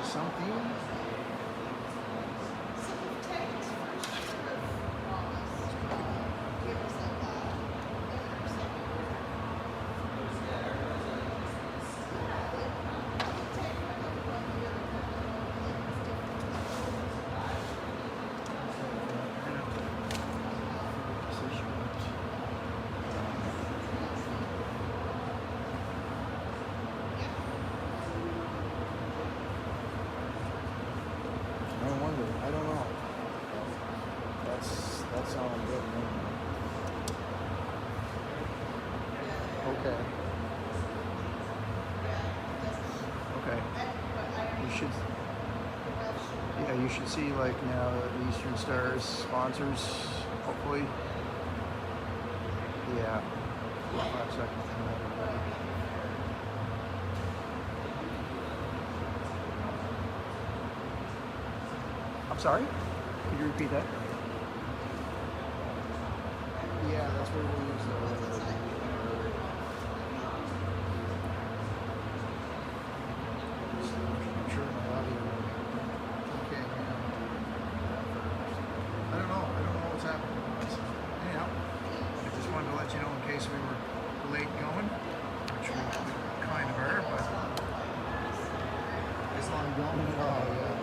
say something. No wonder. I don't know. That's all I'm getting. Okay. Okay. You should. Yeah, you should see like now the Eastern Stars sponsors. Hopefully. Yeah. 5 seconds. I'm sorry? Could you repeat that? Yeah, that's where we'll use the. I'm sure my audio. Okay, man. I don't know. I don't know what's happening. Anyhow, I just wanted to let you know in case we were late going, which we kind of are, but as long as going at all, yeah.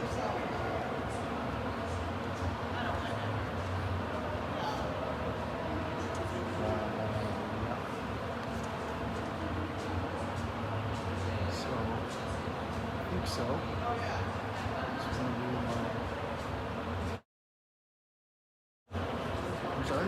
I think so. It's going to be, I'm sorry?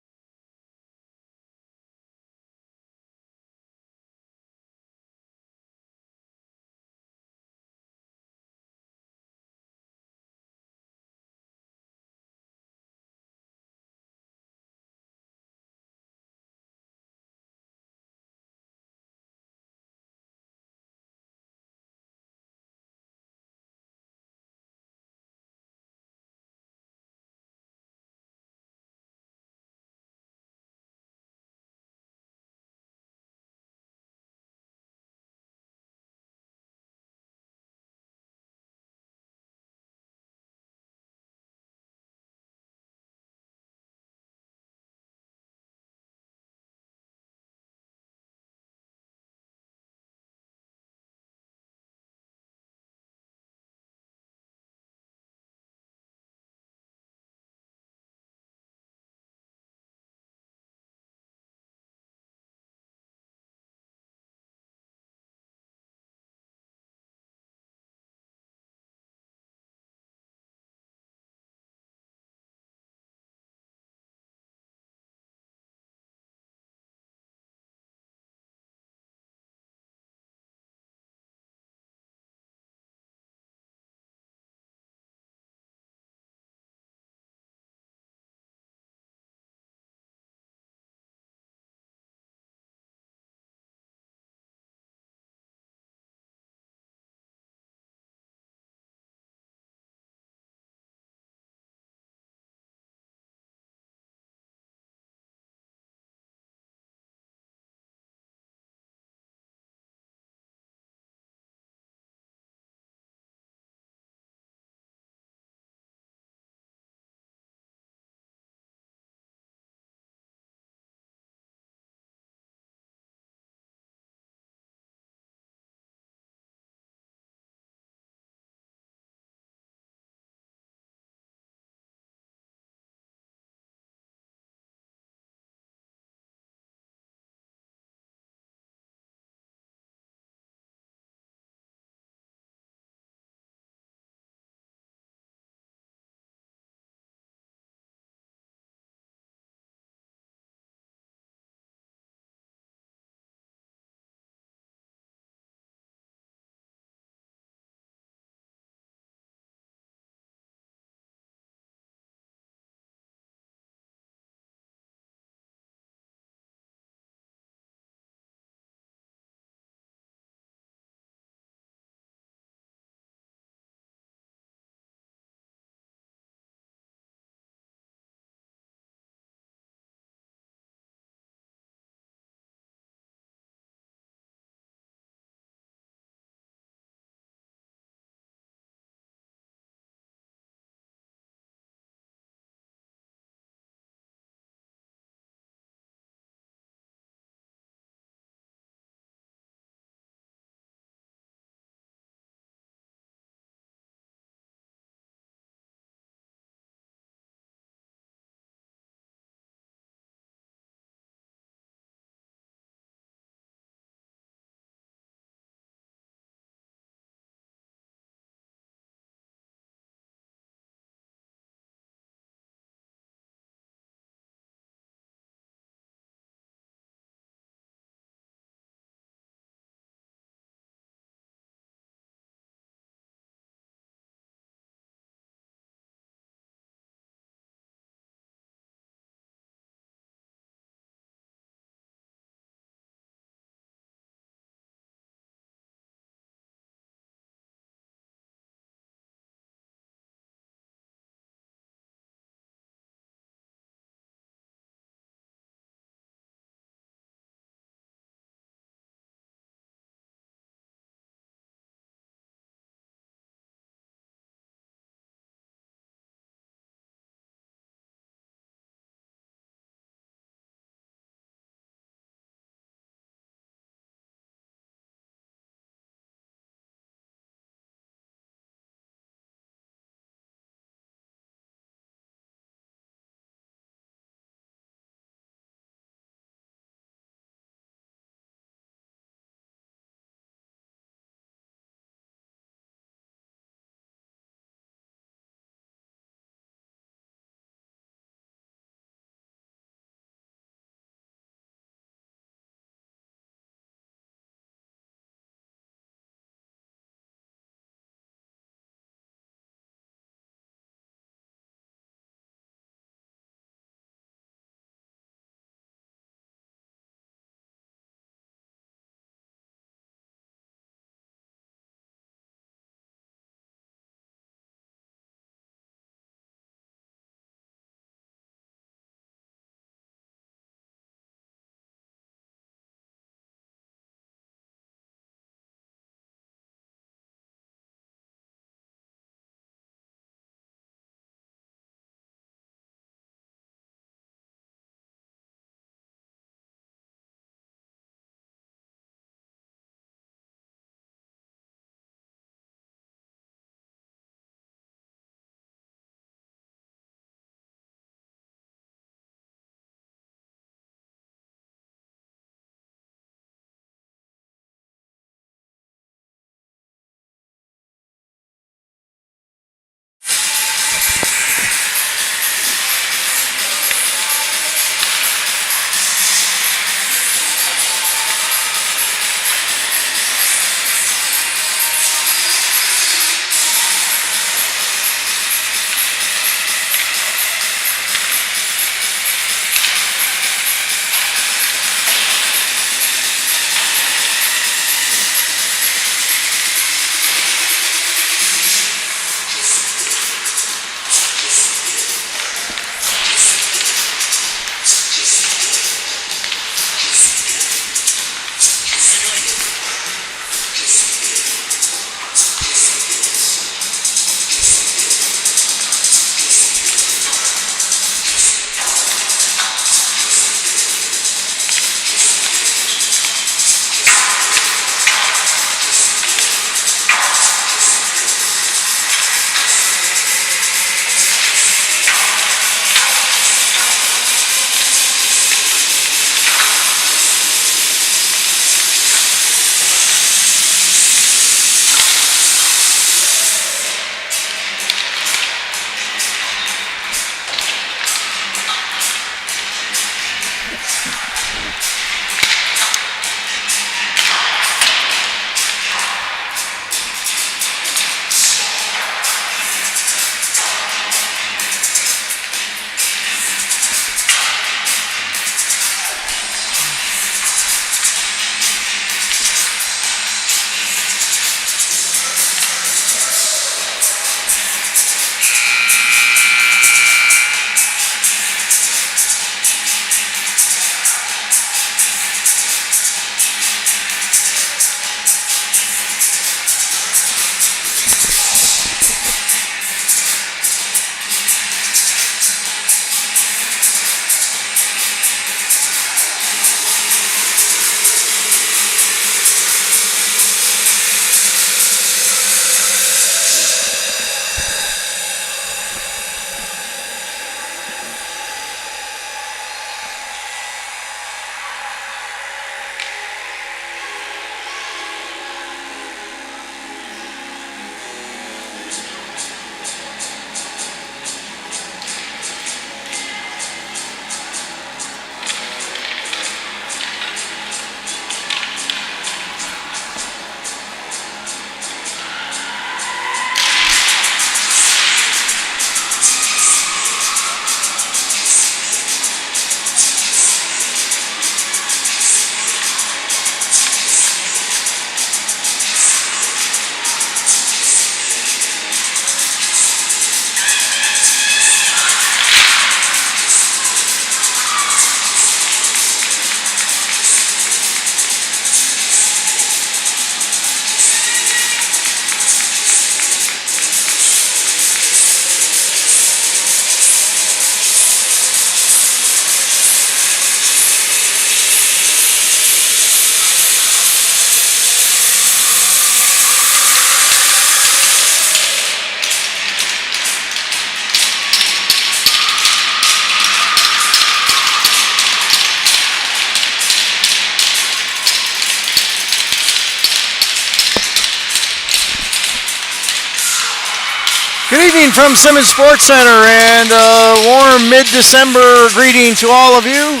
evening from Simmons Sports Center and a warm mid-December greeting to all of you.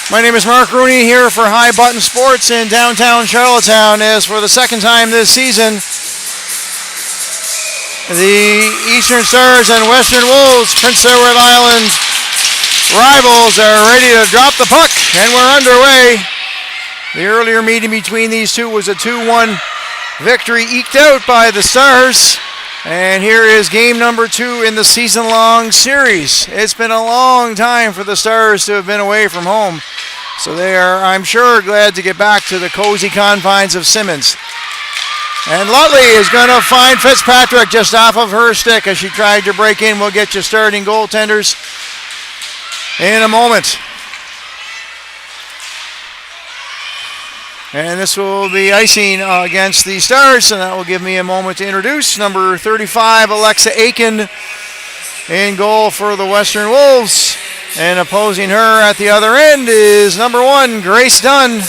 My name is Mark Rooney here for High Button Sports in downtown Charlottetown, as for the second time this season, the Eastern Stars and Western Wolves, Prince Edward Island rivals, are ready to drop the puck, and we're underway. The earlier meeting between these two was a 2-1 victory eked out by the Stars. And here is game number 2 in the season-long series. It's been a long time for the Stars to have been away from home. So they are, I'm sure, glad to get back to the cozy confines of Simmons. And Lutley is going to find Fitzpatrick just off of her stick as she tried to break in. We'll get you starting goaltenders in a moment. And this will be icing against the Stars, and that will give me a moment to introduce number 35, Alexa Aiken, in goal for the Western Wolves. And opposing her at the other end is number 1, Grace Dunn.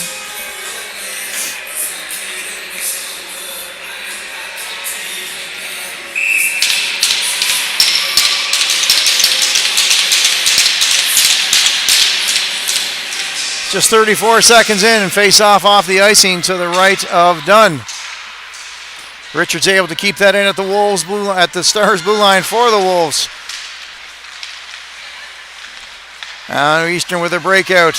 Just 34 seconds in, and face off the icing to the right of Dunn. Richards able to keep that in at the Stars blue line for the Wolves. Now Eastern with a breakout.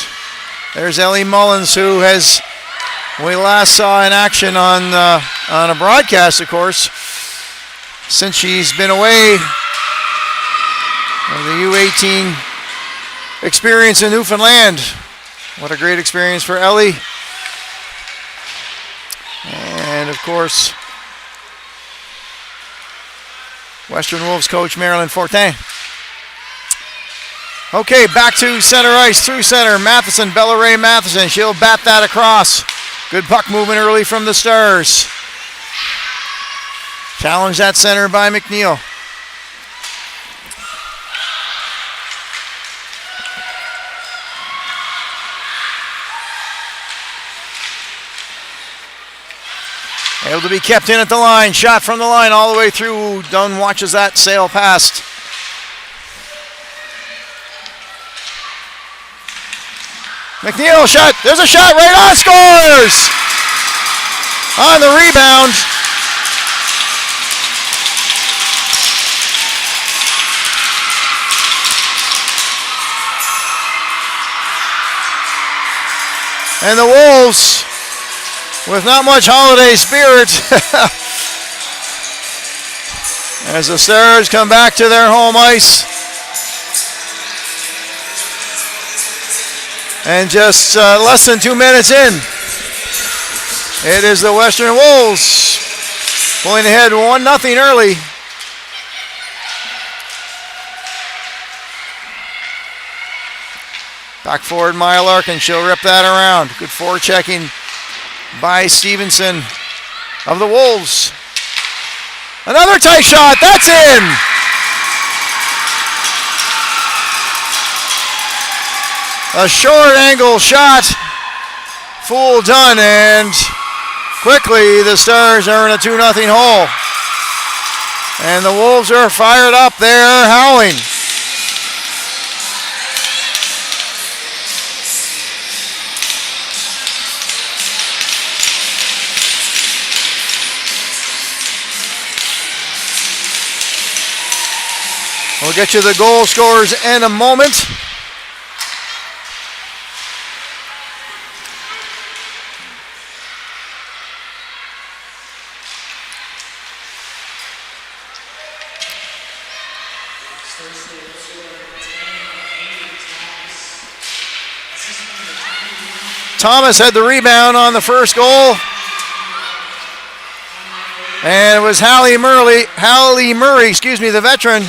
There's Ellie Mullins, who we last saw in action on a broadcast, of course, since she's been away on the U18 experience in Newfoundland. What a great experience for Ellie. And of course, Western Wolves coach Marilyn Fortin. Okay, back to center ice, through center. Matheson, Bellaray Matheson. She'll bat that across. Good puck movement early from the Stars. Challenged at center by McNeil. Able to be kept in at the line. Shot from the line all the way through. Dunn watches that sail past. McNeil shot. There's a shot right on. Scores! On the rebound. And the Wolves, with not much holiday spirit, as the Stars come back to their home ice. And just less than 2 minutes in, it is the Western Wolves pulling ahead 1-0 early. Back forward, Maya Larkin. She'll rip that around. Good forechecking by Stevenson of the Wolves. Another tight shot. That's in. A short angle shot. Full done, and quickly the Stars are in a 2-0 hole. And the Wolves are fired up. They're howling. We'll get you the goal scorers in a moment. Thomas had the rebound on the first goal. And it was Hallie Murray, the veteran,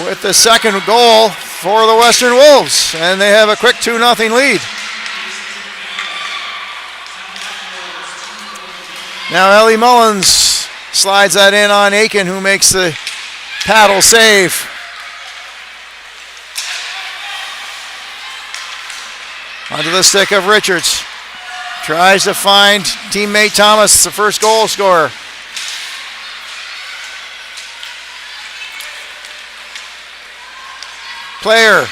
with the second goal for the Western Wolves. And they have a quick 2-0 lead. Now Ellie Mullins slides that in on Aiken, who makes the paddle save. Onto the stick of Richards. Tries to find teammate Thomas, the first goal scorer. Player.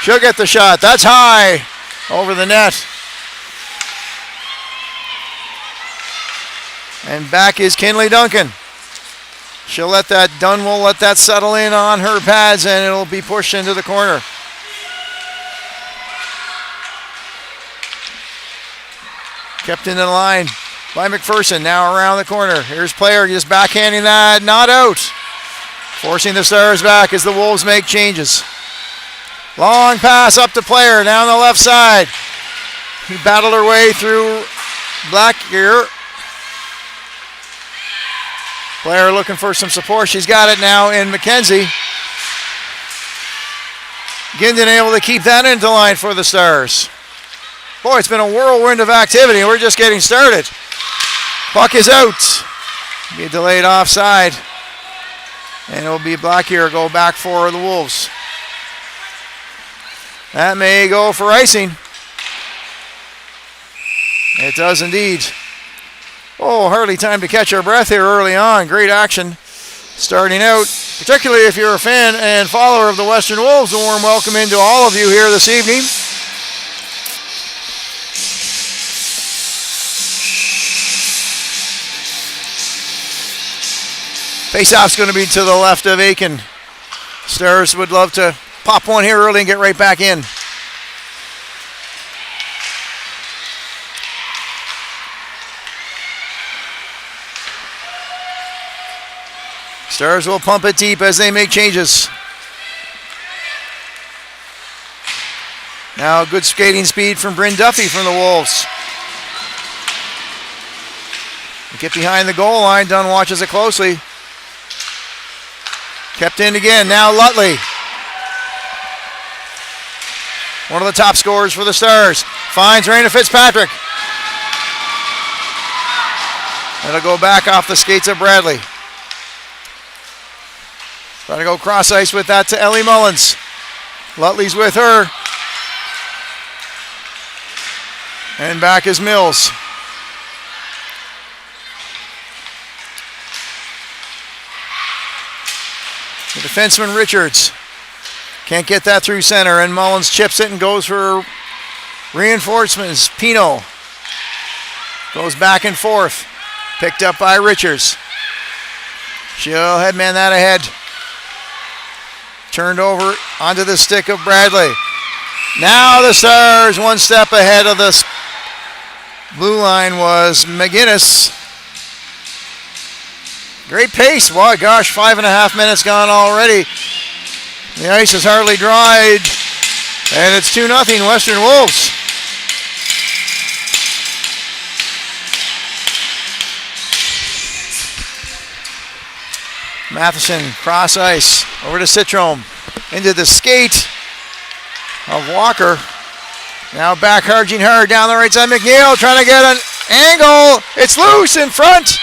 She'll get the shot. That's high over the net. And back is Kinley Duncan. She'll let that, Dunn will let that settle in on her pads, and it'll be pushed into the corner. Kept in the line by McPherson, now around the corner. Here's Player just backhanding that, not out. Forcing the Stars back as the Wolves make changes. Long pass up to Player, down the left side. He battled her way through Blackgear. Player looking for some support. She's got it now in McKenzie. Gindon able to keep that into line for the Stars. Boy, it's been a whirlwind of activity. We're just getting started. Puck is out. Be a delayed offside. And it'll be Blackgear go back for the Wolves. That may go for icing. It does indeed. Oh, hardly time to catch our breath here early on. Great action starting out, particularly if you're a fan and follower of the Western Wolves. A warm welcome into all of you here this evening. Face-off's going to be to the left of Aiken. Stars would love to pop one here early and get right back in. Stars will pump it deep as they make changes. Now good skating speed from Bryn Duffy from the Wolves. Get behind the goal line. Dunn watches it closely. Kept in again. Now Lutley. One of the top scorers for the Stars. Finds Raina Fitzpatrick. It'll go back off the skates of Bradley. Trying to go cross ice with that to Ellie Mullins. Lutley's with her. And back is Mills. The defenseman Richards can't get that through center, and Mullins chips it and goes for reinforcements. Pino goes back and forth. Picked up by Richards. She'll headman that ahead. Turned over onto the stick of Bradley. Now the Stars one step ahead of the blue line was McGinnis. Great pace. Wow, gosh, 5.5 minutes gone already. The ice is hardly dried. And it's 2-0 Western Wolves. Matheson, cross ice, over to Citrome. Into the skate of Walker. Now back charging hard down the right side. McNeil trying to get an angle. It's loose in front.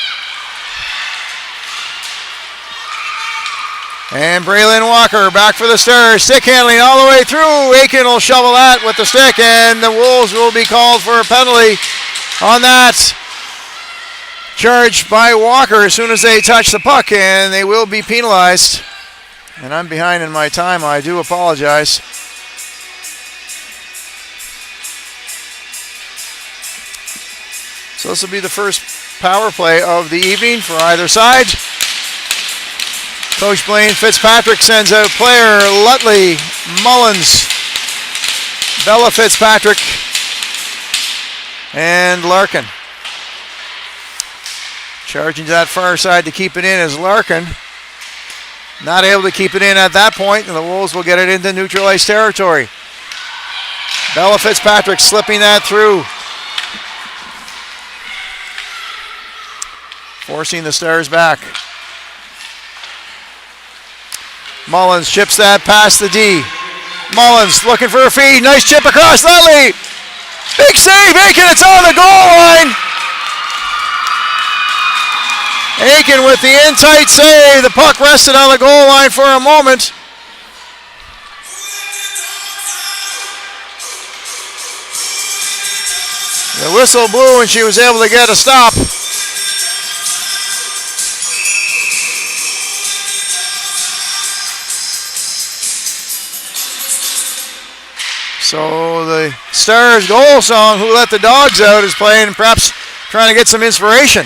And Braylon Walker back for the Stars. Stick handling all the way through. Aiken will shovel that with the stick, and the Wolves will be called for a penalty on that. Charged by Walker as soon as they touch the puck, and they will be penalized. And I'm behind in my time. I do apologize. So this will be the first power play of the evening for either side. Coach Blaine Fitzpatrick sends out Player, Lutley, Mullins, Bella Fitzpatrick, and Larkin. Charging to that far side to keep it in is Larkin. Not able to keep it in at that point, and the Wolves will get it into neutral ice territory. Bella Fitzpatrick slipping that through. Forcing the Stars back. Mullins chips that past the D. Mullins looking for a feed. Nice chip across Lutley. Big save, Aiken. It's on the goal line. Aiken with the in-tight save. The puck rested on the goal line for a moment. The whistle blew and she was able to get a stop. So the Stars goal song, Who Let the Dogs Out, is playing and perhaps trying to get some inspiration.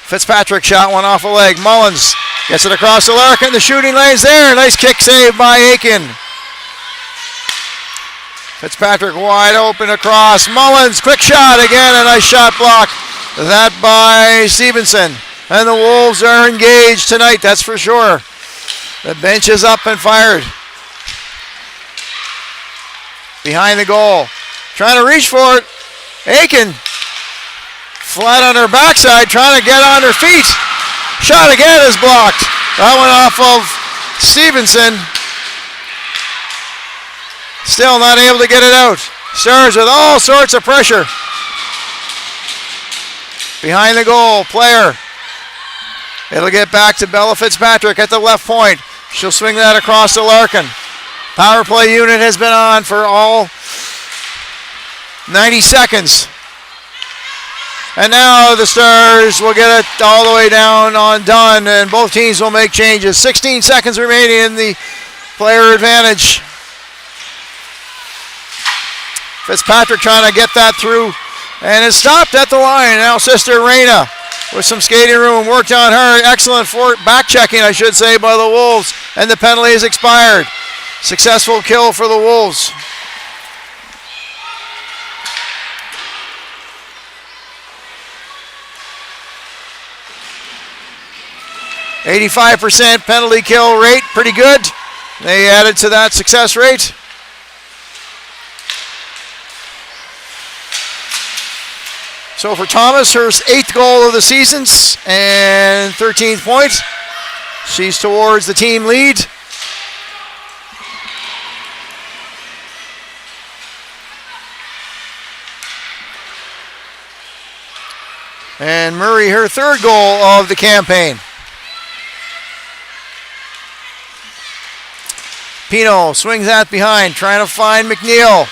Fitzpatrick shot one off a leg. Mullins gets it across the Larkin. The shooting lane's there. Nice kick save by Aiken. Fitzpatrick wide open across. Mullins, quick shot again. A nice shot block. That by Stevenson. And the Wolves are engaged tonight, that's for sure. The bench is up and fired. Behind the goal. Trying to reach for it. Aiken. Flat on her backside, trying to get on her feet. Shot again is blocked. That one off of Stevenson. Still not able to get it out. Stars with all sorts of pressure. Behind the goal, player. It'll get back to Bella Fitzpatrick at the left point. She'll swing that across to Larkin. Power play unit has been on for all 90 seconds. And now the Stars will get it all the way down on Dunn, and both teams will make changes. 16 seconds remaining in the player advantage. Fitzpatrick trying to get that through, and it's stopped at the line. Now Sister Reyna with some skating room worked on her. Excellent back checking, I should say, by the Wolves, and the penalty is expired. Successful kill for the Wolves. %85 penalty kill rate, pretty good. They added to that success rate. So for Thomas, her 8th goal of the season and 13th point. She's towards the team lead. And Murray, her 3rd goal of the campaign. Pino swings that behind, trying to find McNeil.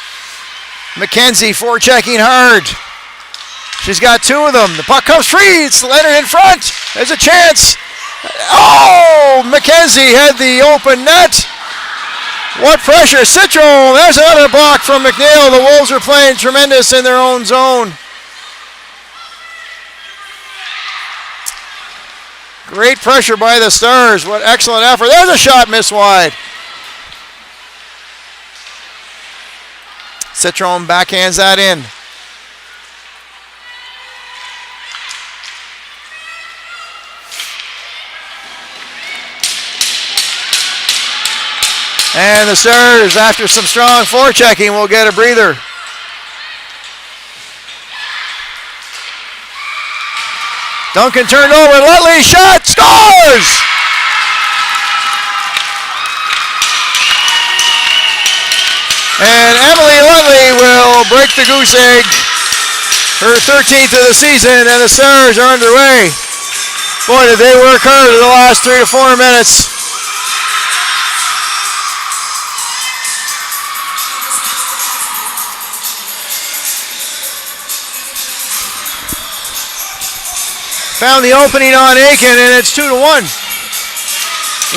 McKenzie forechecking hard. She's got 2 of them. The puck comes free. It's Leonard in front. There's a chance. Oh, McKenzie had the open net. What pressure. Citro. There's another block from McNeil. The Wolves are playing tremendous in their own zone. Great pressure by the Stars. What excellent effort. There's a shot missed wide. Citron backhands that in. And the Stars, after some strong forechecking, will get a breather. Duncan turned over, Lutley shot, scores! And Emily Lutley will break the goose egg, her 13th of the season, and the Stars are underway. Boy, did they work hard in the last 3 to 4 minutes. Found the opening on Aiken, and it's 2-1.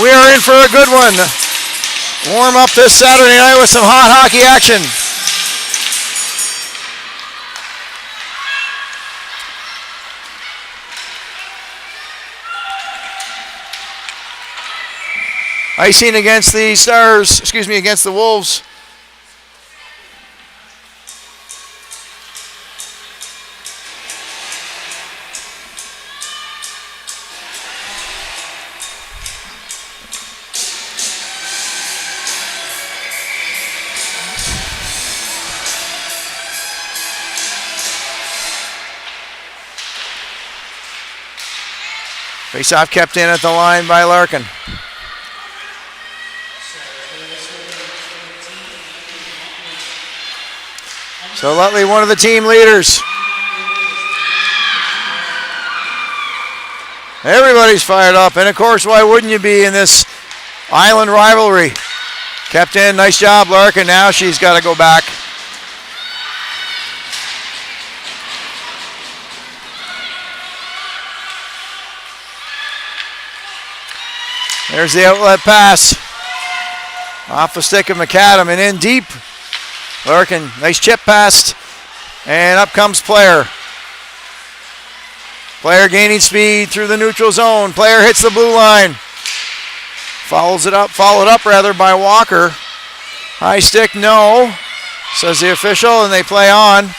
We are in for a good one. Warm up this Saturday night with some hot hockey action. Icing against the Stars, against the Wolves. Face-off kept in at the line by Larkin. So Lutley, one of the team leaders. Everybody's fired up, and of course, why wouldn't you be in this island rivalry? Kept in, nice job, Larkin. Now she's got to go back. There's the outlet pass. Off the stick of McAdam and in deep. Larkin, nice chip pass. And up comes Player. Player gaining speed through the neutral zone. Player hits the blue line. Followed up by Walker. High stick, no, says the official, and they play on.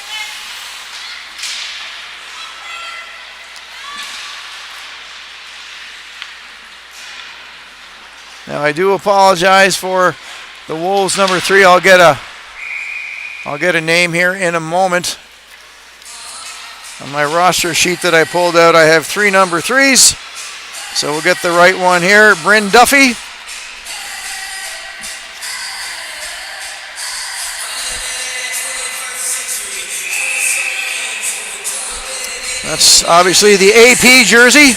Now I do apologize for the Wolves number 3. I'll get a name here in a moment. On my roster sheet that I pulled out, I have 3 number 3s. So we'll get the right one here. Bryn Duffy. That's obviously the AP jersey.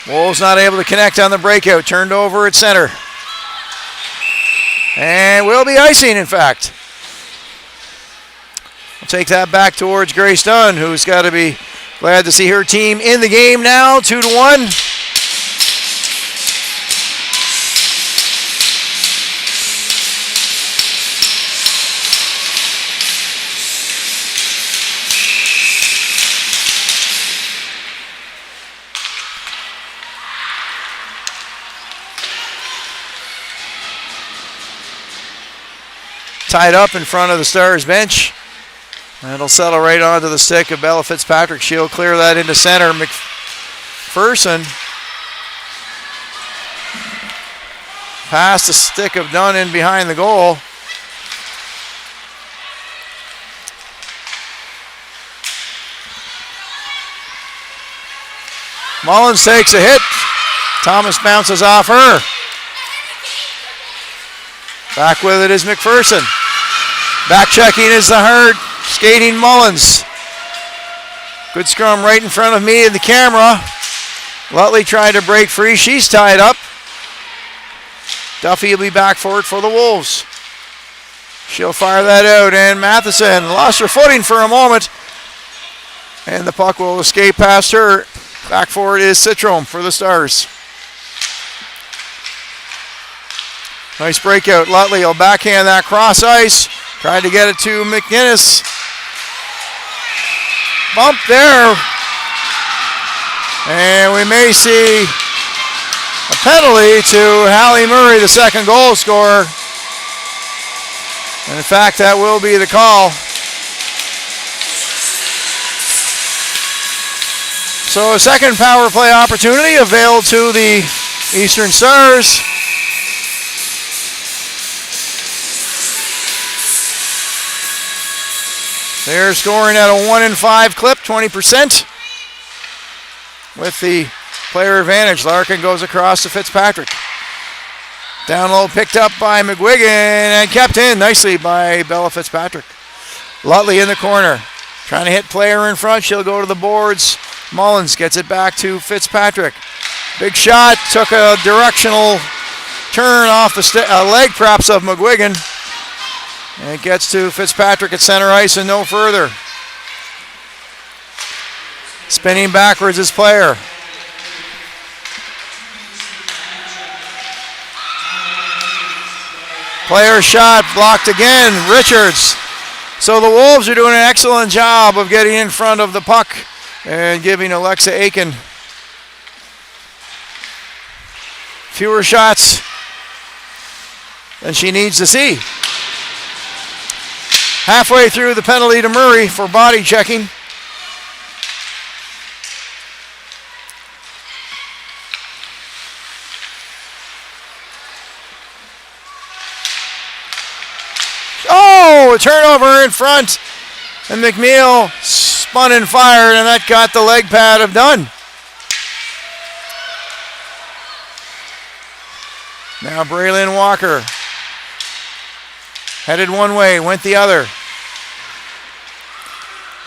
Wolves not able to connect on the breakout. Turned over at center. And will be icing, in fact. We'll take that back towards Grace Dunn, who's got to be glad to see her team in the game now, 2-1. Tied up in front of the Stars bench. And it'll settle right onto the stick of Bella Fitzpatrick. She'll clear that into center. McPherson past the stick of Dunn in behind the goal. Mullins takes a hit. Thomas bounces off her. Back with it is McPherson. Back checking is the herd. Skating Mullins. Good scrum right in front of me and the camera. Lutley trying to break free. She's tied up. Duffy will be back for it for the Wolves. She'll fire that out, and Matheson lost her footing for a moment. And the puck will escape past her. Back for it is Citrome for the Stars. Nice breakout. Lutley will backhand that cross ice. Tried to get it to McInnes. Bump there. And we may see a penalty to Hallie Murray, the second goal scorer. And in fact, that will be the call. So a second power play opportunity availed to the Eastern Stars. They're scoring at a 1-in-5 clip, 20%. With the player advantage, Larkin goes across to Fitzpatrick. Down low, picked up by McGuigan and kept in nicely by Bella Fitzpatrick. Lutley in the corner, trying to hit player in front. She'll go to the boards. Mullins gets it back to Fitzpatrick. Big shot, took a directional turn off the leg props of McGuigan. And it gets to Fitzpatrick at center ice and no further. Spinning backwards is Player. Player shot blocked again. Richards. So the Wolves are doing an excellent job of getting in front of the puck and giving Alexa Aiken fewer shots than she needs to see. Halfway through the penalty to Murray for body checking. Oh, a turnover in front. And McNeil spun and fired, and that got the leg pad of Dunn. Now Braylon Walker. Headed one way, went the other.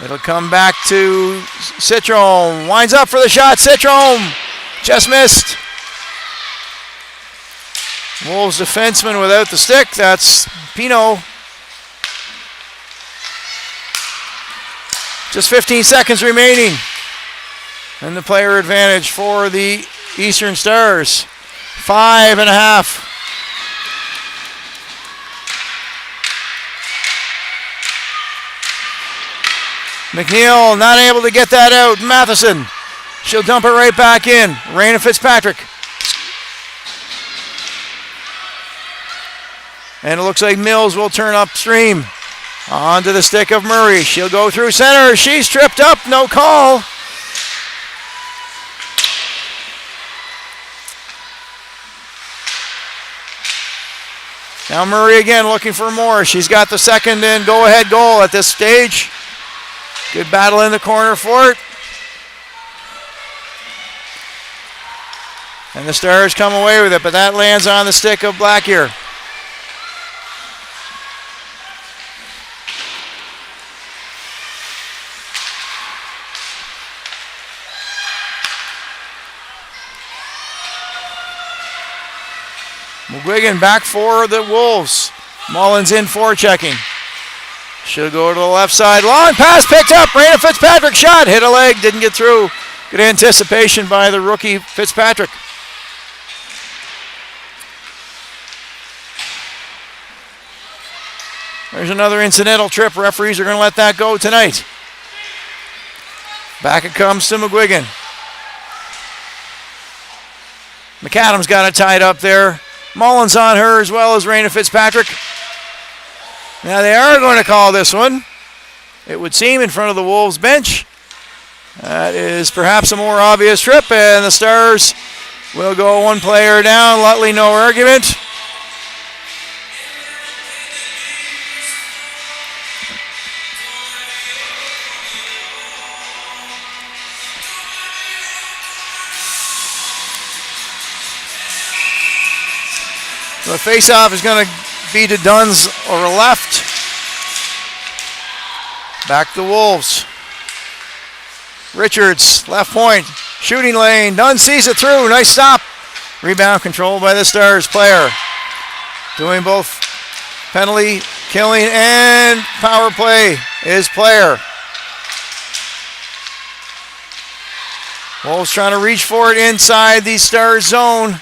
It'll come back to Citrome. Winds up for the shot. Citrome just missed. Wolves defenseman without the stick. That's Pino. Just 15 seconds remaining. And the player advantage for the Eastern Stars. 5.5. McNeil not able to get that out. Matheson. She'll dump it right back in. Raina Fitzpatrick. And it looks like Mills will turn upstream. Onto the stick of Murray. She'll go through center. She's tripped up. No call. Now Murray again looking for more. She's got the second and go-ahead goal at this stage. Good battle in the corner for it. And the Stars come away with it, but that lands on the stick of Blackear. McGuigan back for the Wolves. Mullins in forechecking. She'll go to the left side. Long pass picked up. Raina Fitzpatrick shot. Hit a leg. Didn't get through. Good anticipation by the rookie Fitzpatrick. There's another incidental trip. Referees are going to let that go tonight. Back it comes to McGuigan. McAdams got it tied up there. Mullins on her as well as Raina Fitzpatrick. Now they are going to call this one, it would seem, in front of the Wolves bench. That is perhaps a more obvious trip, and the Stars will go one player down. Lutley, no argument. The face-off is going to be to Dunn's or left. Back to Wolves. Richards, left point, shooting lane. Dunn sees it through. Nice stop. Rebound controlled by the Stars player. Doing both penalty, killing, and power play is player. Wolves trying to reach for it inside the Stars zone.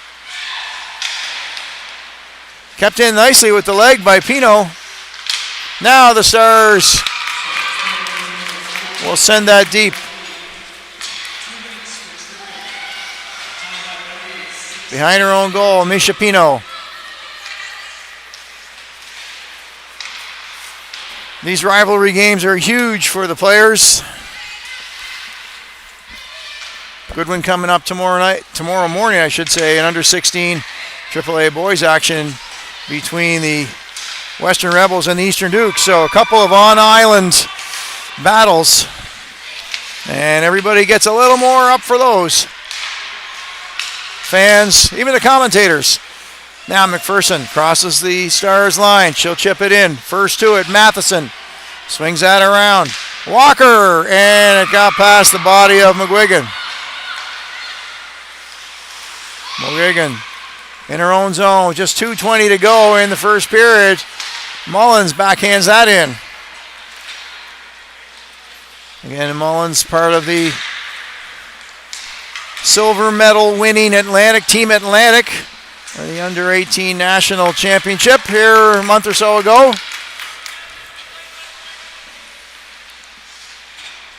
Kept in nicely with the leg by Pino. Now the Stars will send that deep. Behind her own goal, Misha Pino. These rivalry games are huge for the players. Good one coming up tomorrow morning, I should say, in under 16 AAA boys action between the Western Rebels and the Eastern Dukes. So a couple of on-island battles. And everybody gets a little more up for those. Fans, even the commentators. Now McPherson crosses the Stars line. She'll chip it in. First to it, Matheson. Swings that around. Walker, and it got past the body of McGuigan. McGuigan in her own zone, just 2:20 to go in the first period. Mullins backhands that in. Again, Mullins part of the silver medal winning Atlantic, Team Atlantic, for the under 18 national championship here a month or so ago.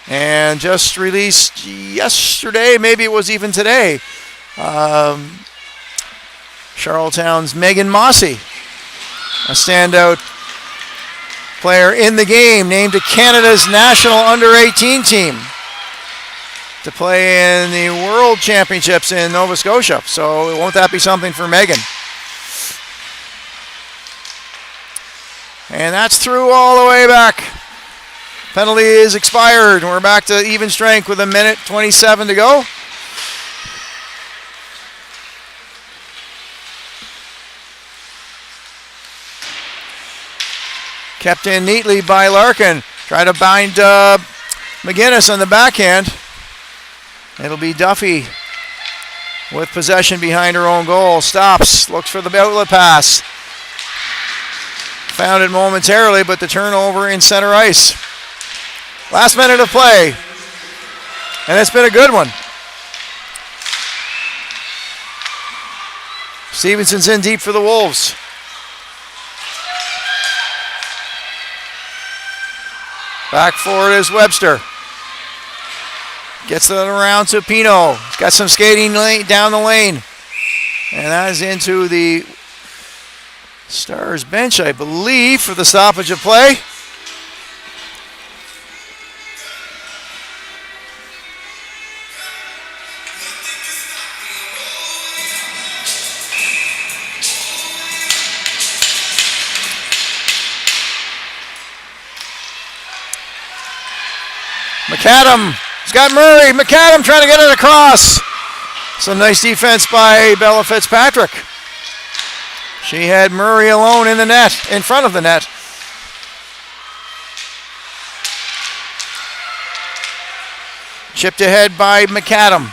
And just released yesterday, maybe it was even today, Charlottetown's Megan Mossy, a standout player in the game, named to Canada's national under-18 team to play in the World Championships in Nova Scotia. So won't that be something for Megan? And that's through all the way back. Penalty is expired. We're back to even strength with 1:27 to go. Kept in neatly by Larkin. Try to bind McGinnis on the backhand. It'll be Duffy with possession behind her own goal. Stops, looks for the outlet pass. Found it momentarily, but the turnover in center ice. Last minute of play. And it's been a good one. Stevenson's in deep for the Wolves. Back forward is Webster. Gets it around to Pino. He's got some skating down the lane. And that is into the Stars bench, I believe, for the stoppage of play. McAdam. He's got Murray. McAdam trying to get it across. Some nice defense by Bella Fitzpatrick. She had Murray alone in the net, in front of the net. Chipped ahead by McAdam.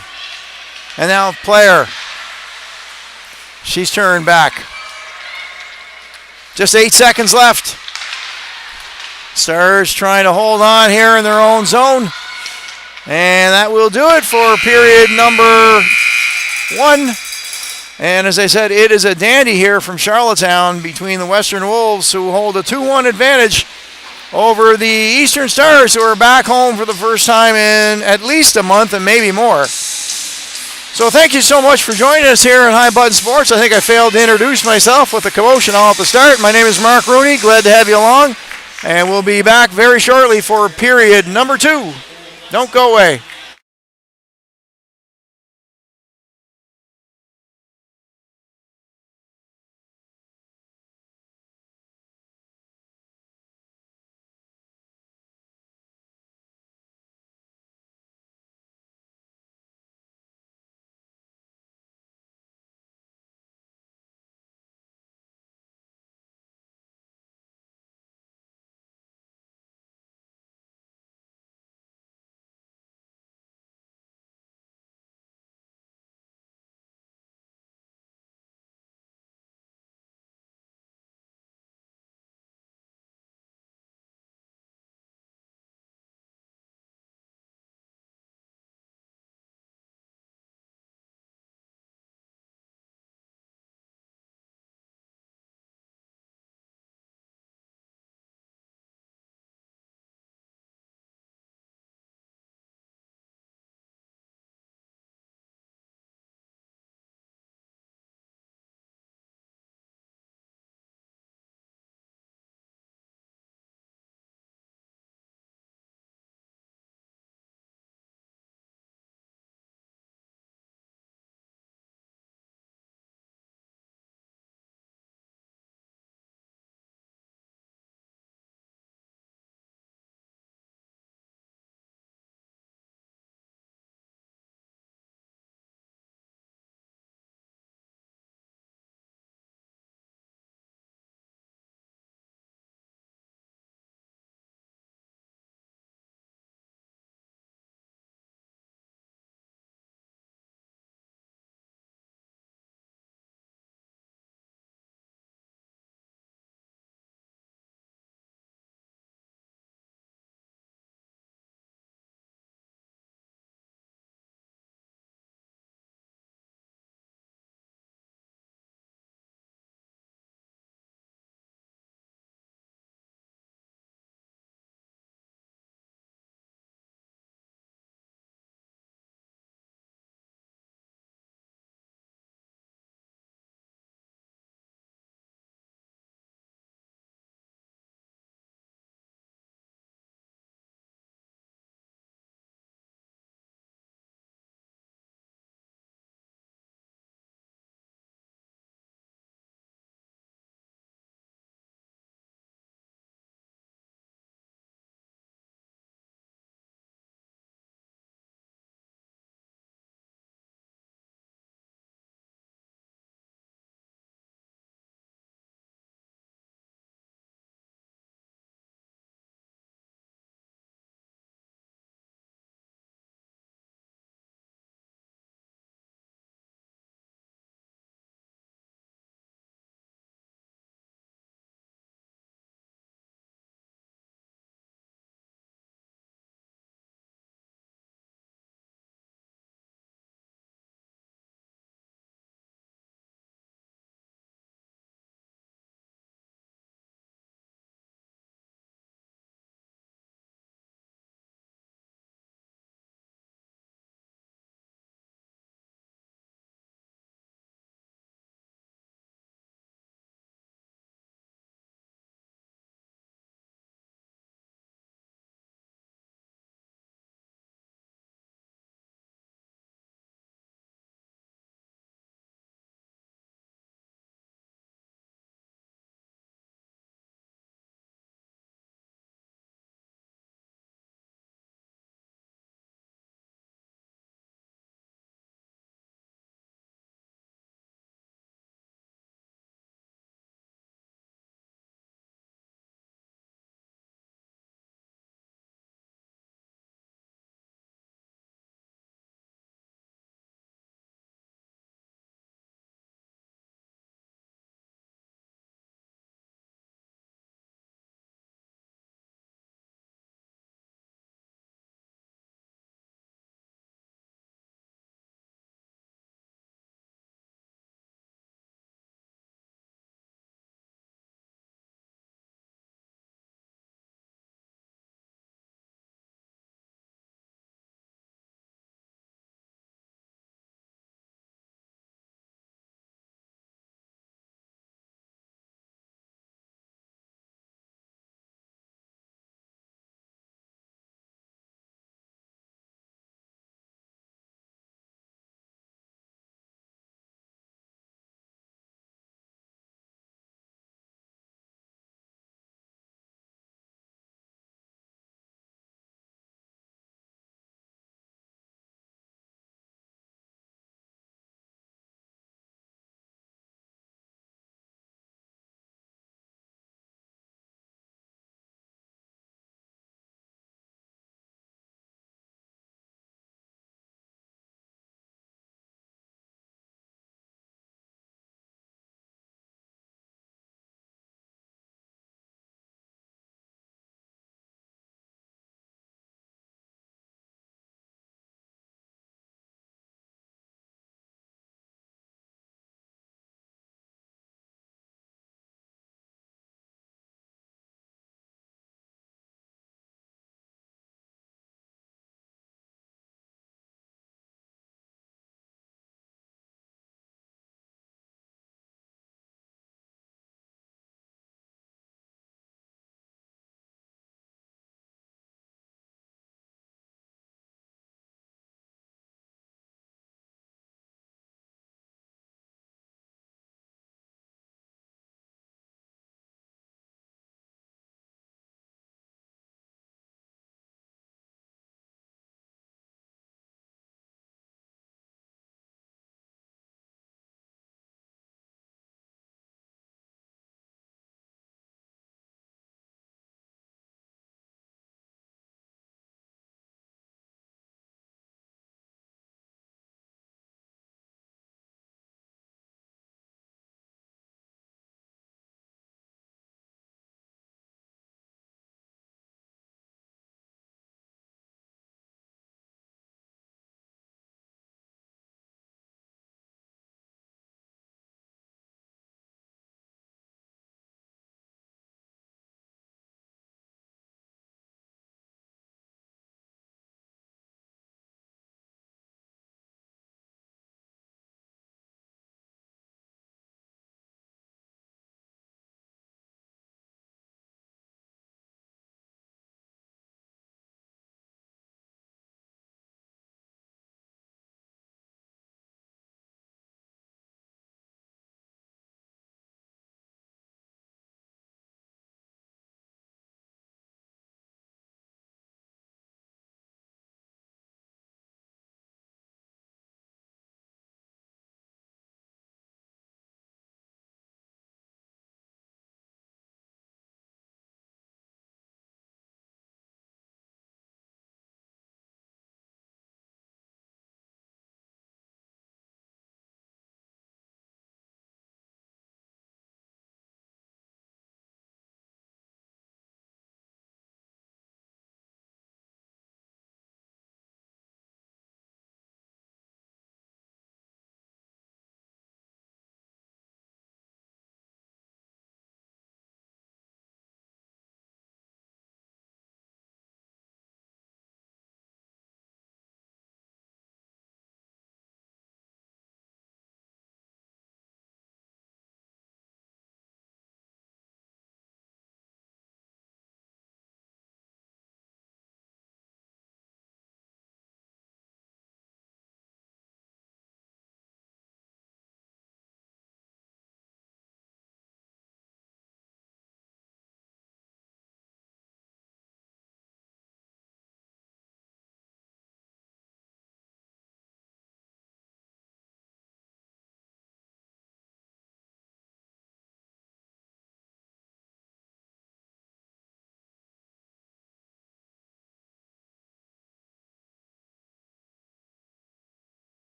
And now Player. She's turned back. Just 8 seconds left. Stars trying to hold on here in their own zone. And that will do it for period number 1. And as I said, it is a dandy here from Charlottetown between the Western Wolves, who hold a 2-1 advantage over the Eastern Stars, who are back home for the first time in at least a month and maybe more. So thank you so much for joining us here at High Button Sports. I think I failed to introduce myself with the commotion all at the start. My name is Mark Rooney. Glad to have you along. And we'll be back very shortly for period number 2. Don't go away.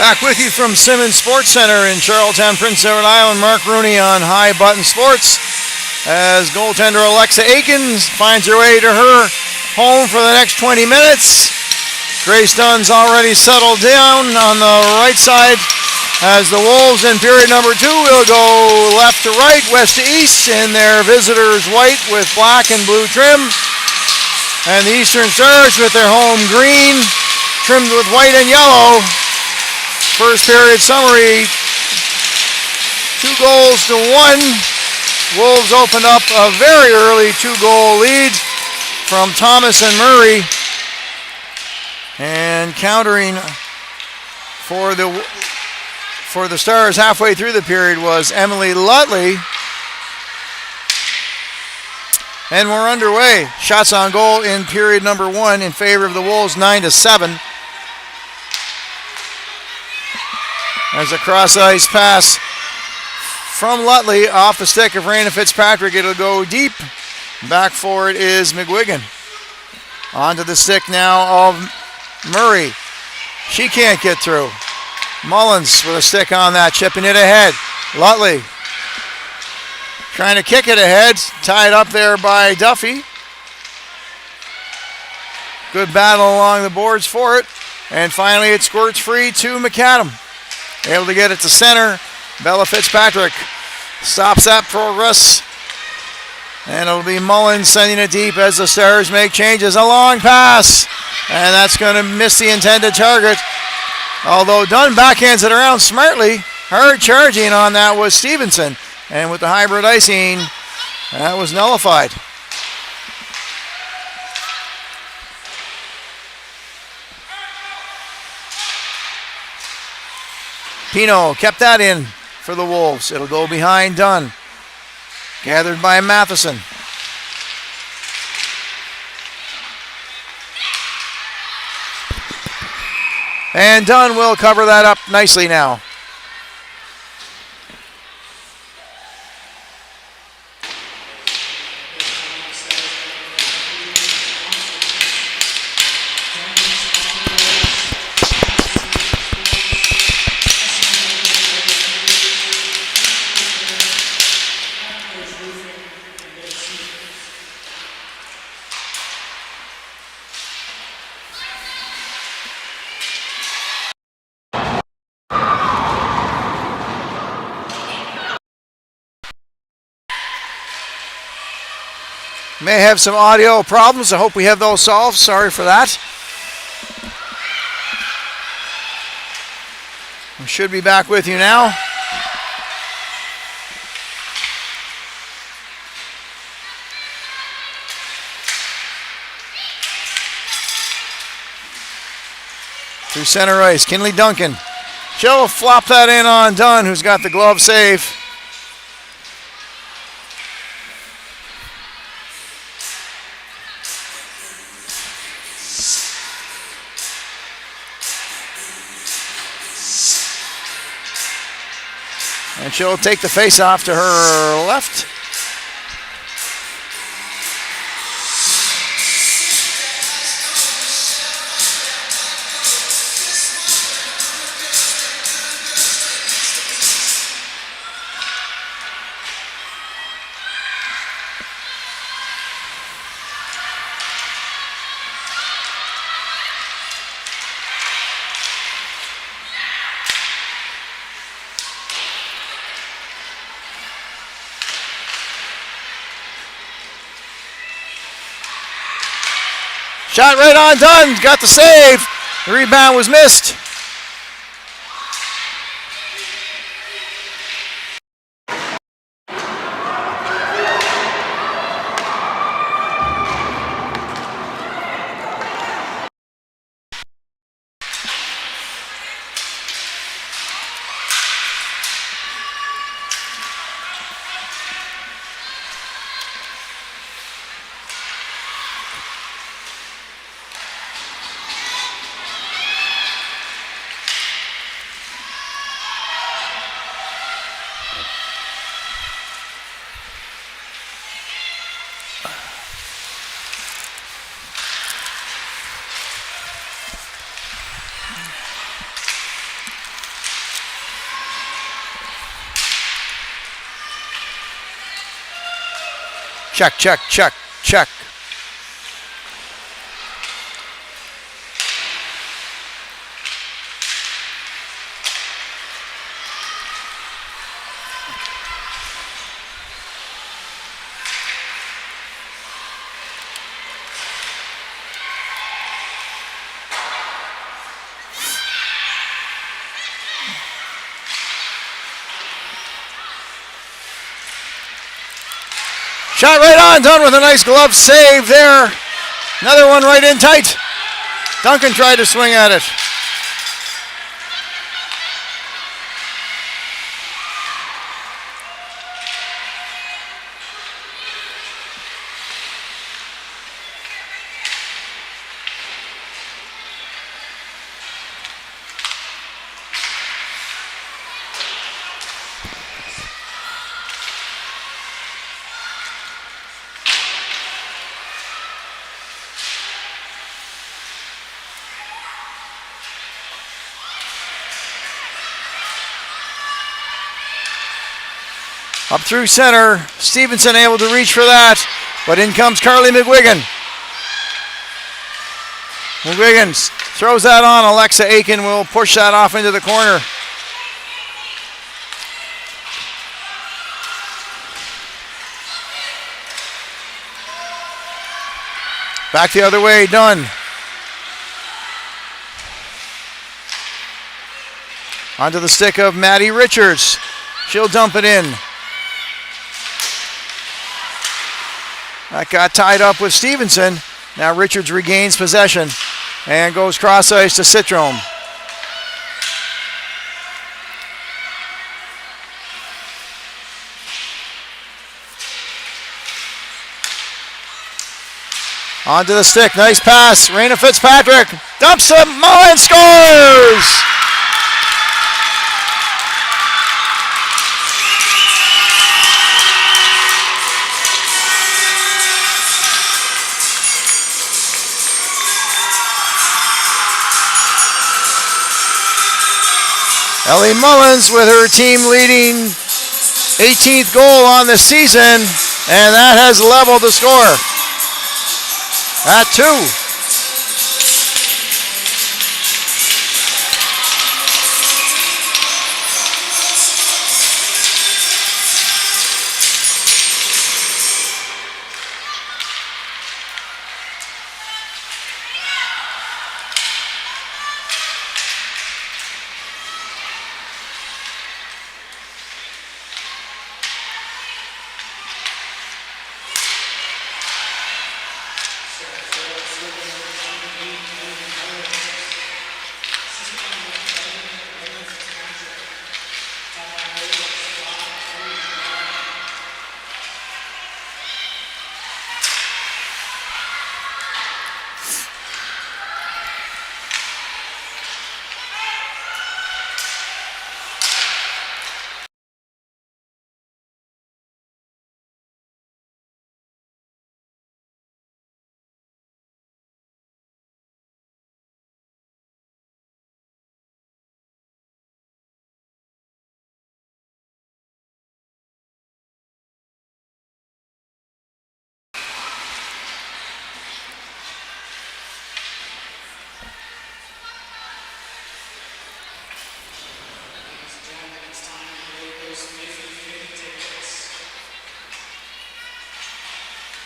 Back with you from Simmons Sports Center in Charlottetown, Prince Edward Island. Mark Rooney on High Button Sports as goaltender Alexa Aikens finds her way to her home for the next 20 minutes. Grace Dunn's already settled down on the right side as the Wolves in period number 2 will go left to right, west to east in their visitors' white with black and blue trim. And the Eastern Stars with their home green trimmed with white and yellow. First period summary, 2-1. Wolves opened up a very early 2-goal lead from Thomas and Murray. And countering for the Stars halfway through the period was Emily Lutley. And we're underway. Shots on goal in period number 1 in favor of the Wolves, 9-7. There's a cross-ice pass from Lutley off the stick of Raina Fitzpatrick. It'll go deep. Back for it is McGuigan. Onto the stick now of Murray. She can't get through. Mullins with a stick on that, chipping it ahead. Lutley trying to kick it ahead. Tied up there by Duffy. Good battle along the boards for it. And finally it squirts free to McAdam. Able to get it to center. Bella Fitzpatrick stops that progress. And it'll be Mullins sending it deep as the Stars make changes. A long pass. And that's going to miss the intended target. Although Dunn backhands it around smartly. Hard charging on that was Stevenson. And with the hybrid icing, that was nullified. Pino kept that in for the Wolves. It'll go behind Dunn. Gathered by Matheson. And Dunn will cover that up nicely now. May have some audio problems. I hope we have those solved. Sorry for that. We should be back with you now. Through center ice, Kinley Duncan. She'll flop that in on Dunn, who's got the glove save. And she'll take the face-off to her left. Shot right on Dunn, got the save. The rebound was missed. Check, check, check, check. Shot right on, done with a nice glove save there. Another one right in tight. Duncan tried to swing at it. Up through center, Stevenson able to reach for that, but in comes Carly McGuigan. McGuigan throws that on. Alexa Aiken will push that off into the corner. Back the other way, Dunn. Onto the stick of Maddie Richards. She'll dump it in. That got tied up with Stevenson. Now Richards regains possession and goes cross ice to Citrome. Onto the stick, nice pass. Raina Fitzpatrick dumps it, Mullen scores! Ellie Mullins with her team leading 18th goal on the season, and that has leveled the score at 2.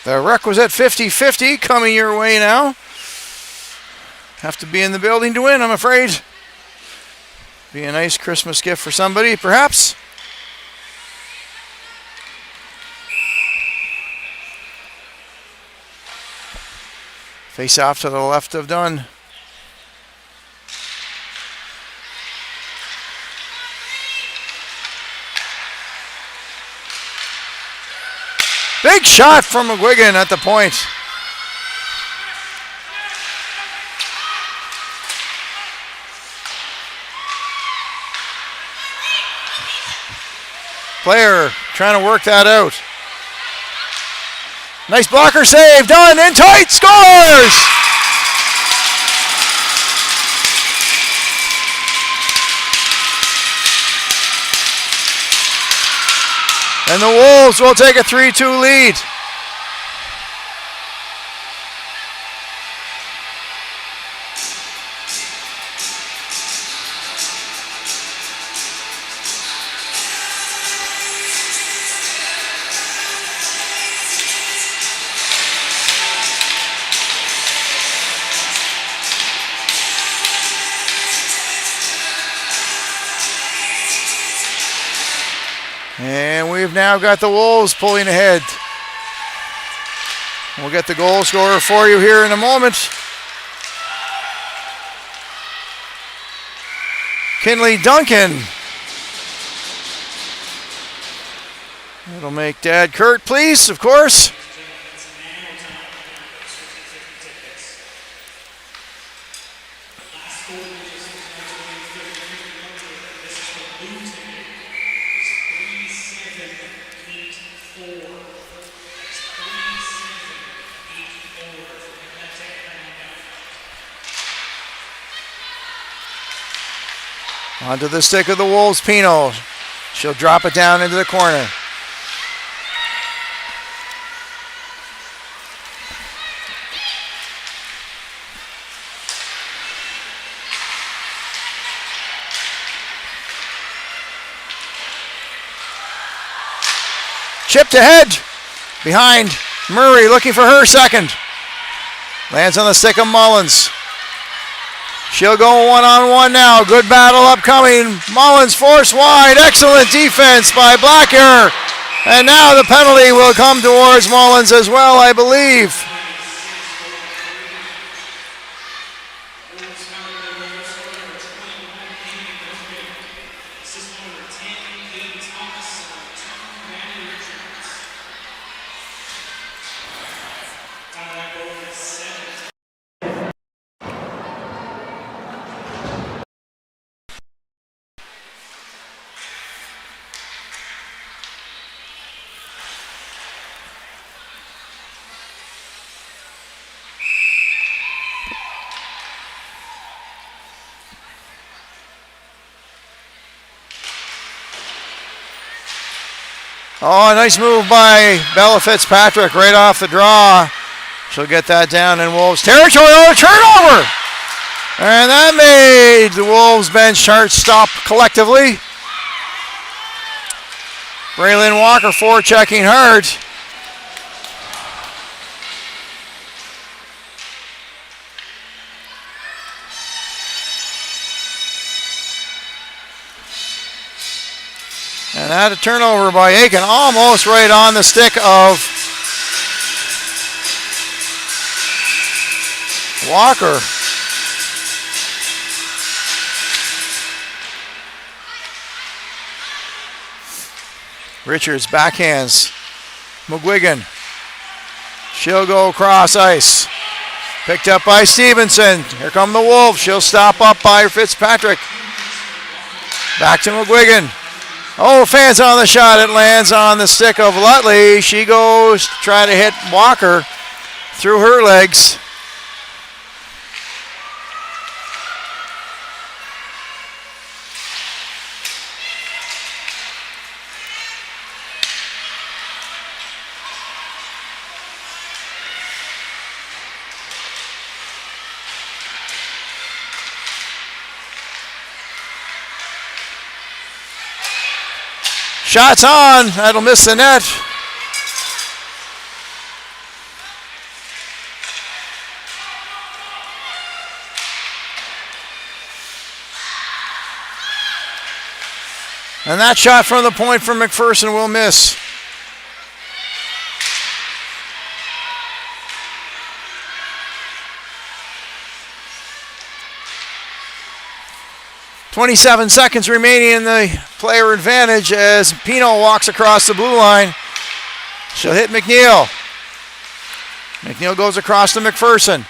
The requisite 50-50 coming your way now. Have to be in the building to win, I'm afraid. Be a nice Christmas gift for somebody, perhaps. Face off to the left of Dunn. Big shot from McGuigan at the point. Player trying to work that out. Nice blocker save, done in tight, scores! And the Wolves will take a 3-2 lead. we've now got the Wolves pulling ahead. We'll get the goal scorer for you here in a moment. Kinley Duncan. It'll make Dad Kurt, please, of course. Onto the stick of the Wolves, Pino. She'll drop it down into the corner. Chipped ahead behind Murray, looking for her second. Lands on the stick of Mullins. She'll go one-on-one now. Good battle upcoming. Mullins forced wide. Excellent defense by Blackyer. And now the penalty will come towards Mullins as well, I believe. Oh, a nice move by Bella Fitzpatrick right off the draw. She'll get that down in Wolves territory. Oh, turnover! And that made the Wolves bench chart stop collectively. Braylon Walker forechecking hard. And that a turnover by Aiken, almost right on the stick of Walker. Richards backhands McGuigan. She'll go across ice. Picked up by Stevenson. Here come the Wolves. She'll stop up by Fitzpatrick. Back to McGuigan. Oh, fans on the shot. It lands on the stick of Lutley. She goes to try to hit Walker through her legs. Shots on, that'll miss the net. And that shot from the point from McPherson will miss. .27 seconds remaining in the player advantage as Pino walks across the blue line. She'll hit McNeil. McNeil goes across to McPherson.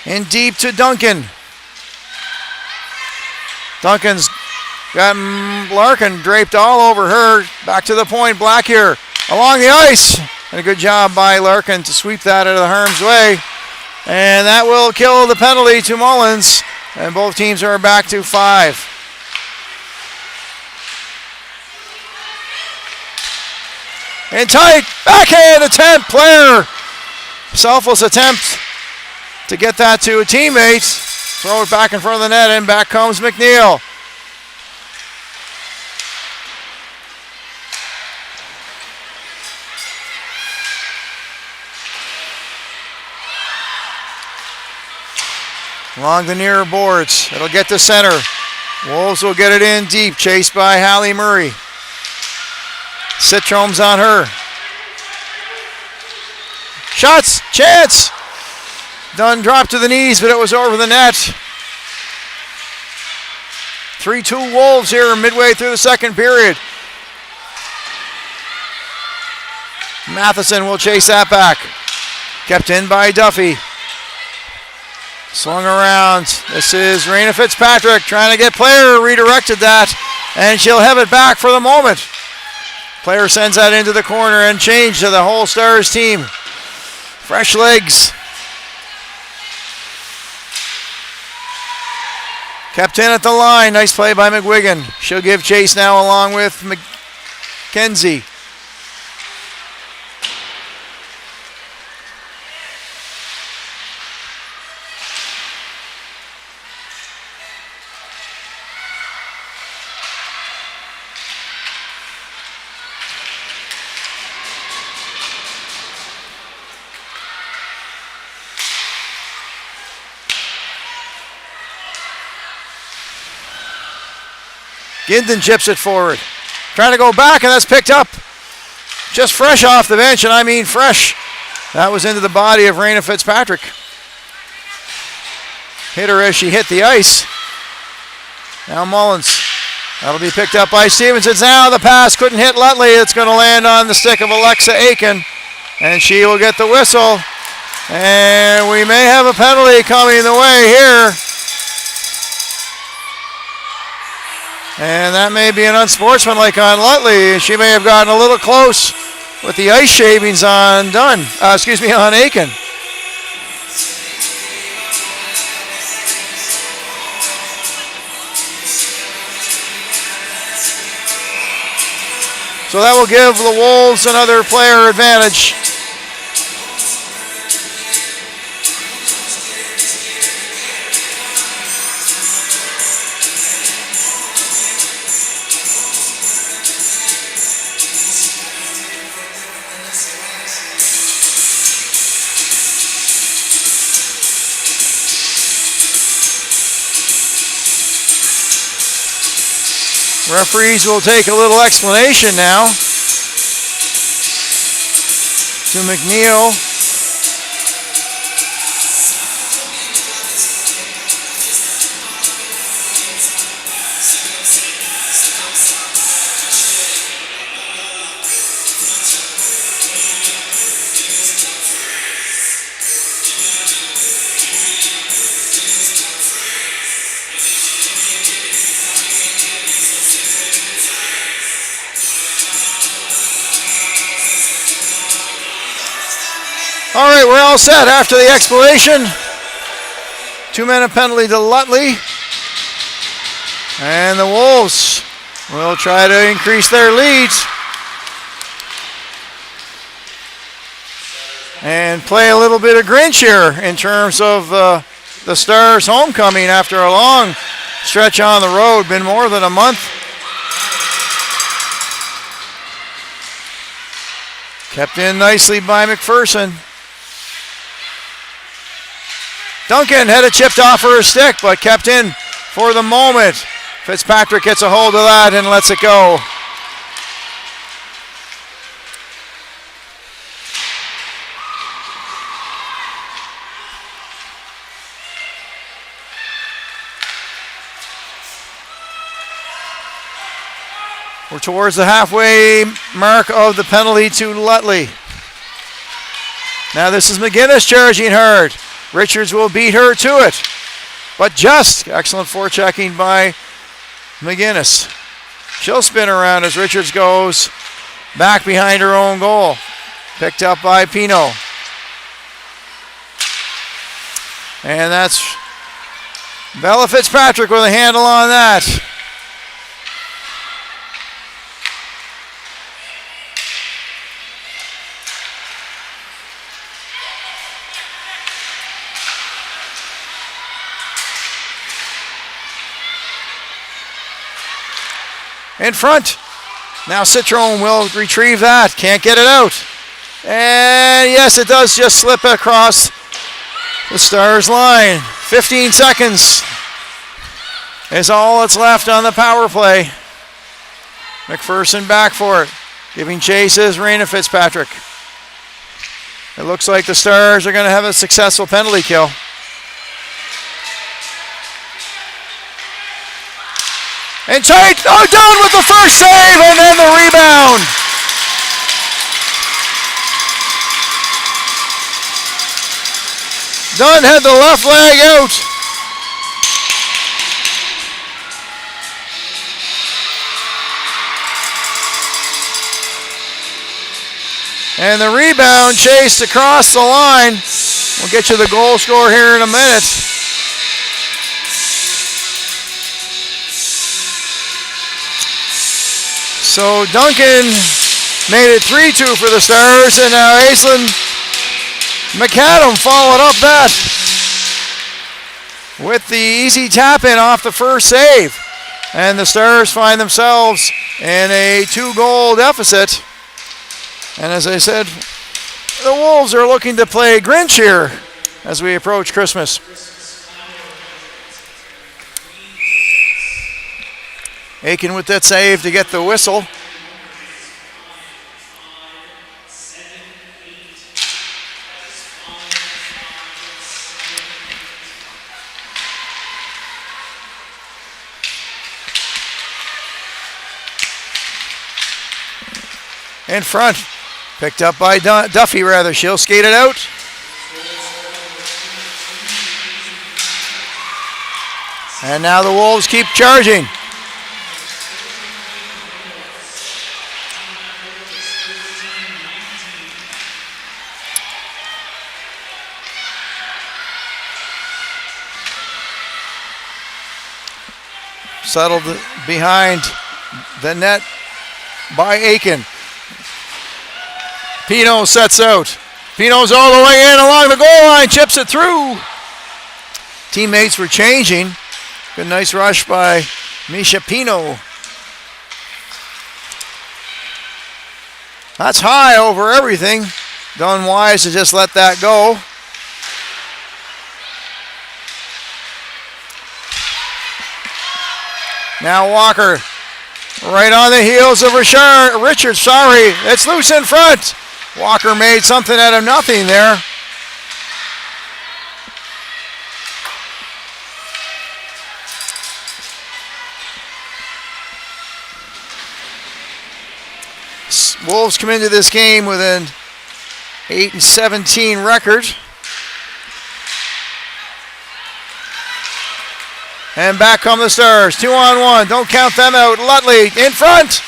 In deep to Duncan. Duncan's got Larkin draped all over her. Back to the point, Blackyer along the ice. And a good job by Larkin to sweep that out of the harm's way. And that will kill the penalty to Mullins. And both teams are back to 5. In tight, backhand attempt, Blair. Selfless attempt to get that to a teammate. Throw it back in front of the net, and back comes McNeil. Along the near boards. It'll get to center. Wolves will get it in deep, chased by Hallie Murray. Citrome's on her. Shots, chance. Dunn dropped to the knees, but it was over the net. 3-2 Wolves here midway through the second period. Matheson will chase that back. Kept in by Duffy. Swung around. This is Raina Fitzpatrick trying to get Player. Redirected that, and she'll have it back for the moment. Player sends that into the corner and change to the whole Stars team. Fresh legs. Kept in at the line. Nice play by McGuigan. She'll give chase now along with McKenzie. Ginton chips it forward. Trying to go back, and that's picked up. Just fresh off the bench, and I mean fresh. That was into the body of Raina Fitzpatrick. Hit her as she hit the ice. Now Mullins. That'll be picked up by Stevenson. Now the pass couldn't hit Lutley. It's going to land on the stick of Alexa Aiken, and she will get the whistle. And we may have a penalty coming the way here. And that may be an unsportsmanlike on Lutley. She may have gotten a little close with the ice shavings on on Aiken. So that will give the Wolves another player advantage. Referees will take a little explanation now to McNeil. All right, we're all set after the explanation. 2-minute penalty to Lutley. And the Wolves will try to increase their leads and play a little bit of Grinch here in terms of the Stars' homecoming after a long stretch on the road, been more than a month. Kept in nicely by McPherson. Duncan had it chipped off her stick, but kept in for the moment. Fitzpatrick gets a hold of that and lets it go. We're towards the halfway mark of the penalty to Lutley. Now this is McGinnis charging hard. Richards will beat her to it, but just excellent forechecking by McGinnis. She'll spin around as Richards goes back behind her own goal. Picked up by Pino. And that's Bella Fitzpatrick with a handle on that. In front. Now Citrone will retrieve that. Can't get it out. And yes, it does just slip across the Stars line. 15 seconds is all that's left on the power play. McPherson back for it. Giving chase is Raina Fitzpatrick. It looks like the Stars are going to have a successful penalty kill. And tight, Dunn with the first save and then the rebound. Dunn had the left leg out. And the rebound chased across the line. We'll get you the goal score here in a minute. So Duncan made it 3-2 for the Stars, and now Aislinn McAdam followed up that with the easy tap in off the first save. And the Stars find themselves in a 2-goal deficit. And as I said, the Wolves are looking to play Grinch here as we approach Christmas. Aiken with that save to get the whistle. In front, picked up by Duffy rather. She'll skate it out. And now the Wolves keep charging. Settled behind the net by Aiken. Pino sets out. Pino's all the way in along the goal line, chips it through. Teammates were changing. Good nice rush by Misha Pino. That's high over everything. Done wise to just let that go. Now Walker, right on the heels of Richards. Sorry, it's loose in front. Walker made something out of nothing there. Wolves come into this game with an 8-17 record. And back come the Stars. 2-on-1. Don't count them out. Lutley in front.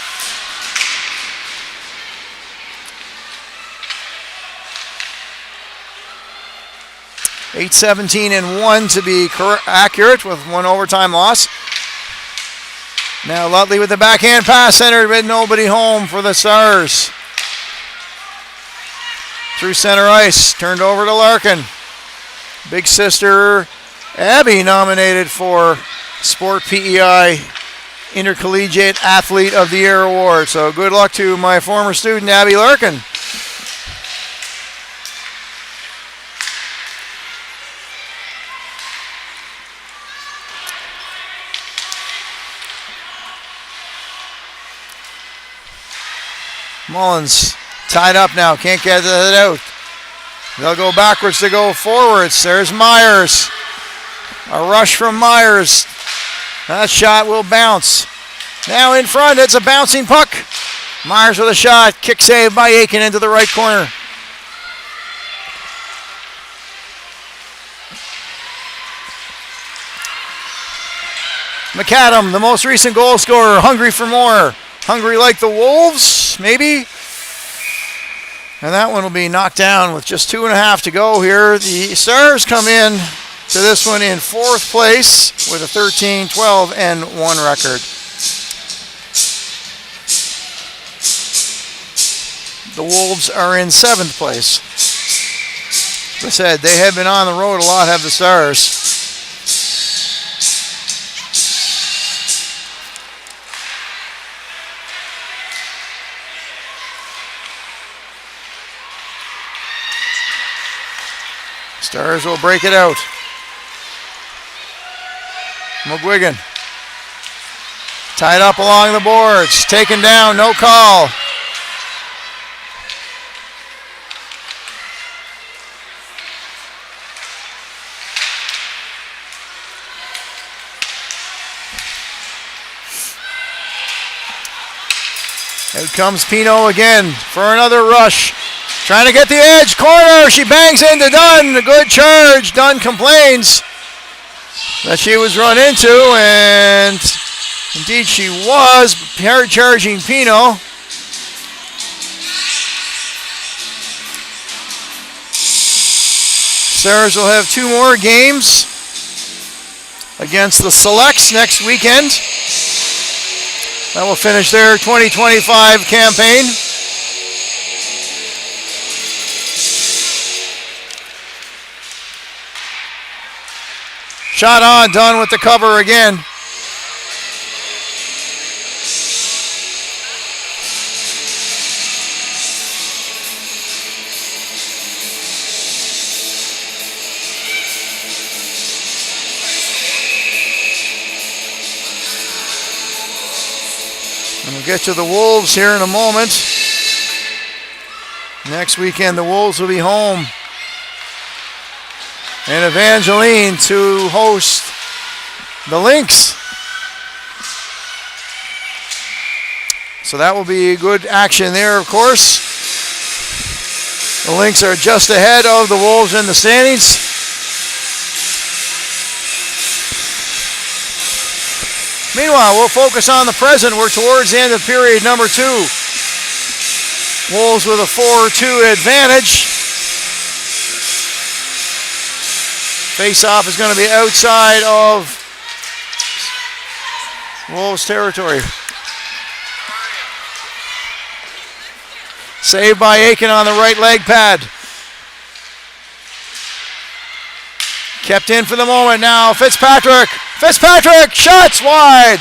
(8-17-1) to be accurate, with one overtime loss. Now Lutley with the backhand pass, centered with nobody home for the Stars. Through center ice, turned over to Larkin. Big sister Abby nominated for Sport PEI Intercollegiate Athlete of the Year Award. So good luck to my former student, Abby Larkin. Mullins tied up now, can't get it out. They'll go backwards to go forwards. There's Myers. A rush from Myers. That shot will bounce. Now in front, it's a bouncing puck. Myers with a shot. Kick save by Aiken into the right corner. McAdam, the most recent goal scorer, hungry for more. Hungry like the Wolves, maybe. And that one will be knocked down with just 2.5 to go here. The Stars come in to this one in 4th place with a 13-12-1 record. The Wolves are in 7th place. As I said, they have been on the road a lot, have the Stars. Stars will break it out. McGuigan tied up along the boards, taken down, no call. Out comes Pino again for another rush. Trying to get the edge. Corner. She bangs into Dunn. A good charge. Dunn complains that she was run into, and indeed she was. Hard charging Pino. Stars will have 2 more games against the Selects next weekend. That will finish their 2025 campaign. Shot on, done with the cover again. And we'll get to the Wolves here in a moment. Next weekend, the Wolves will be home in Evangeline to host the Lynx. So that will be good action there, of course. The Lynx are just ahead of the Wolves in the standings. Meanwhile, we'll focus on the present. We're towards the end of period number 2. Wolves with a 4-2 advantage. Face-off is going to be outside of Wolves territory. Saved by Aiken on the right leg pad. Kept in for the moment now. Fitzpatrick, shots wide.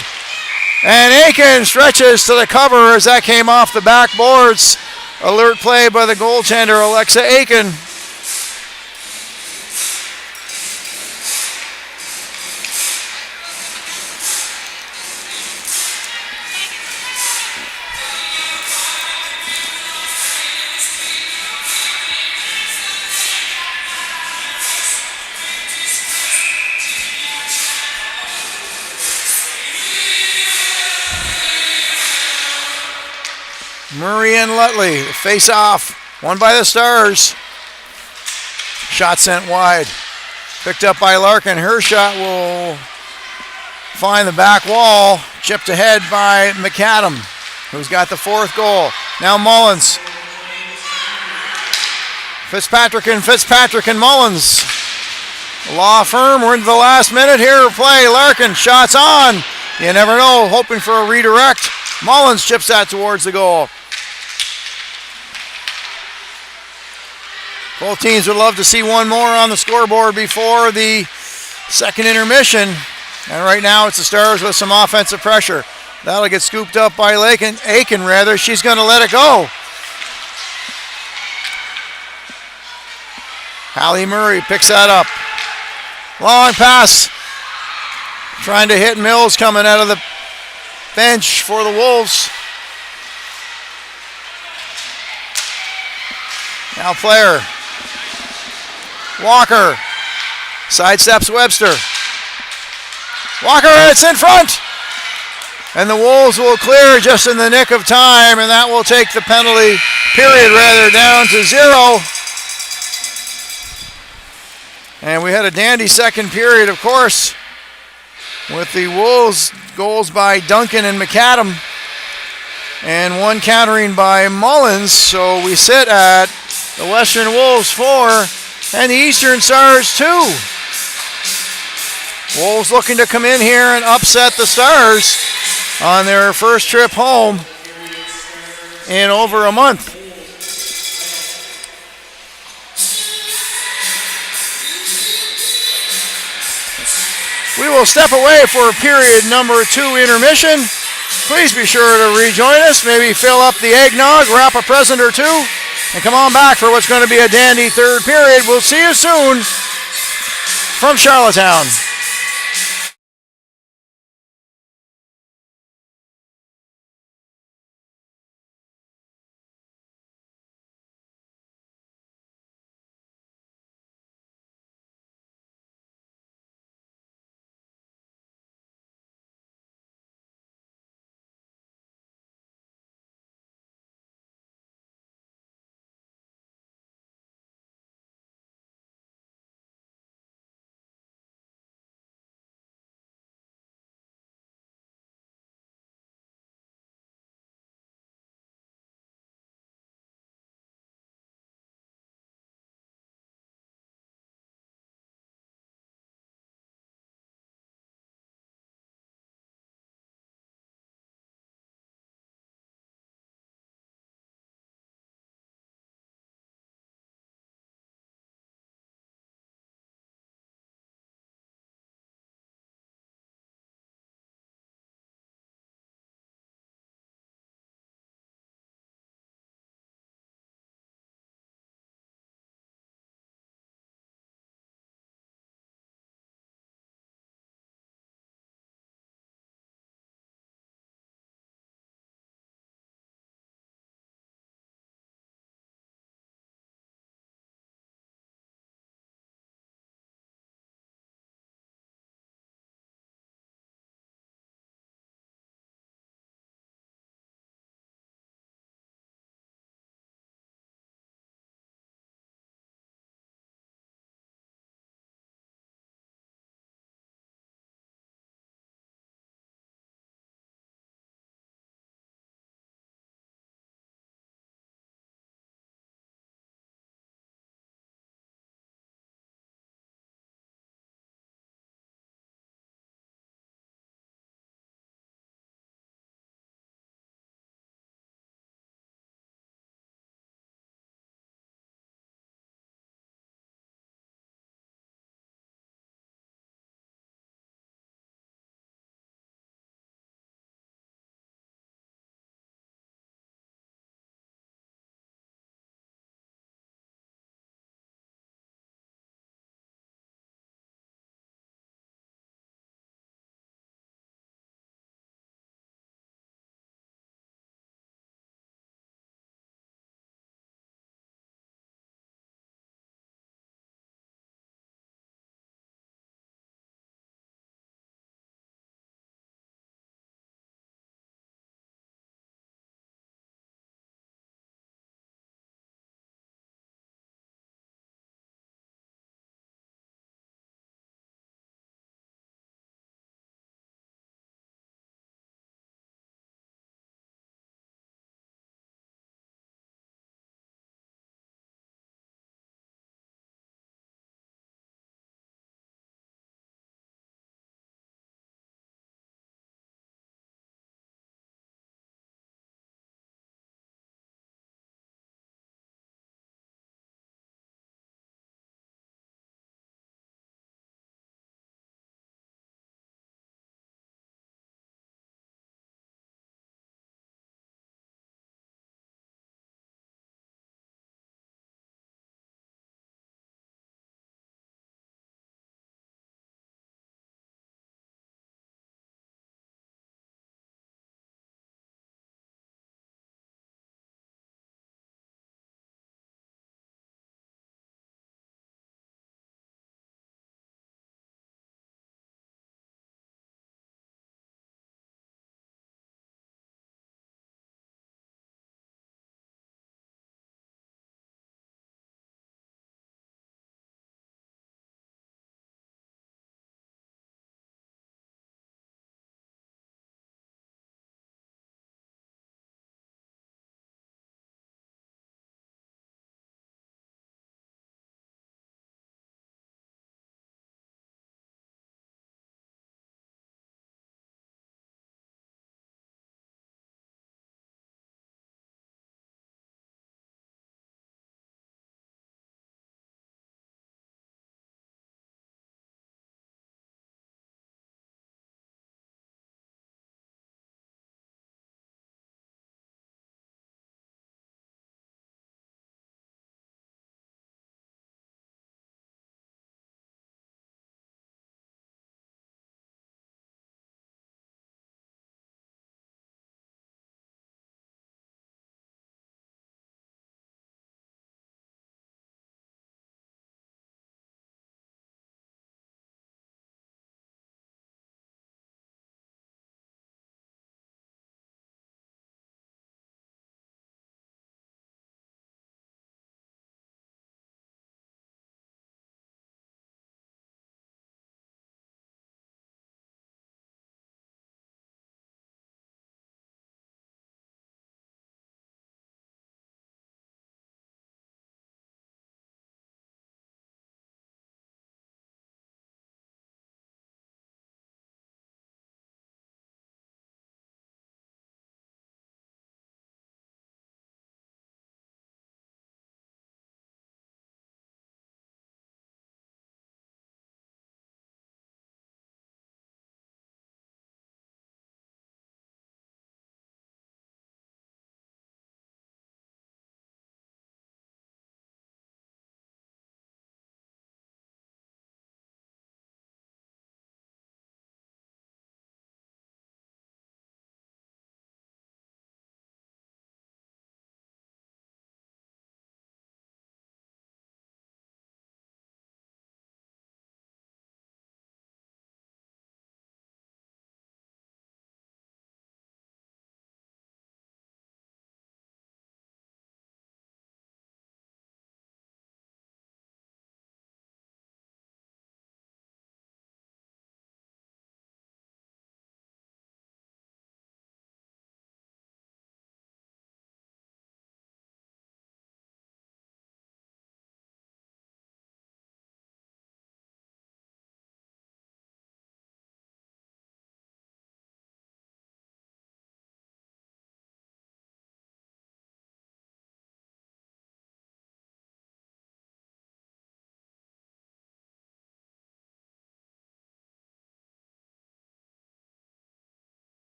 And Aiken stretches to the cover as that came off the backboards. Alert play by the goaltender, Alexa Aiken. Murray and Lutley face off. Won by the Stars. Shot sent wide. Picked up by Larkin. Her shot will find the back wall. Chipped ahead by McAdam, who's got the 4th goal. Now Mullins. Fitzpatrick and Mullins. Law firm. We're into the last minute here of play. Larkin shots on. You never know. Hoping for a redirect. Mullins chips that towards the goal. Both teams would love to see one more on the scoreboard before the second intermission. And right now it's the Stars with some offensive pressure. That'll get scooped up by Aiken. She's going to let it go. Hallie Murray picks that up. Long pass. Trying to hit Mills coming out of the bench for the Wolves. Now player. Walker. Sidesteps Webster. Walker, it's in front. And the Wolves will clear just in the nick of time, and that will take the penalty period down to 0. And we had a dandy second period, of course, with the Wolves goals by Duncan and McAdam and one countering by Mullins. So we sit at the Western Wolves 4 and the Eastern Stars 2. Wolves looking to come in here and upset the Stars on their first trip home in over a month. We will step away for period number 2 intermission. Please be sure to rejoin us. Maybe fill up the eggnog, wrap a present or 2, and come on back for what's going to be a dandy third period. We'll see you soon from Charlottetown.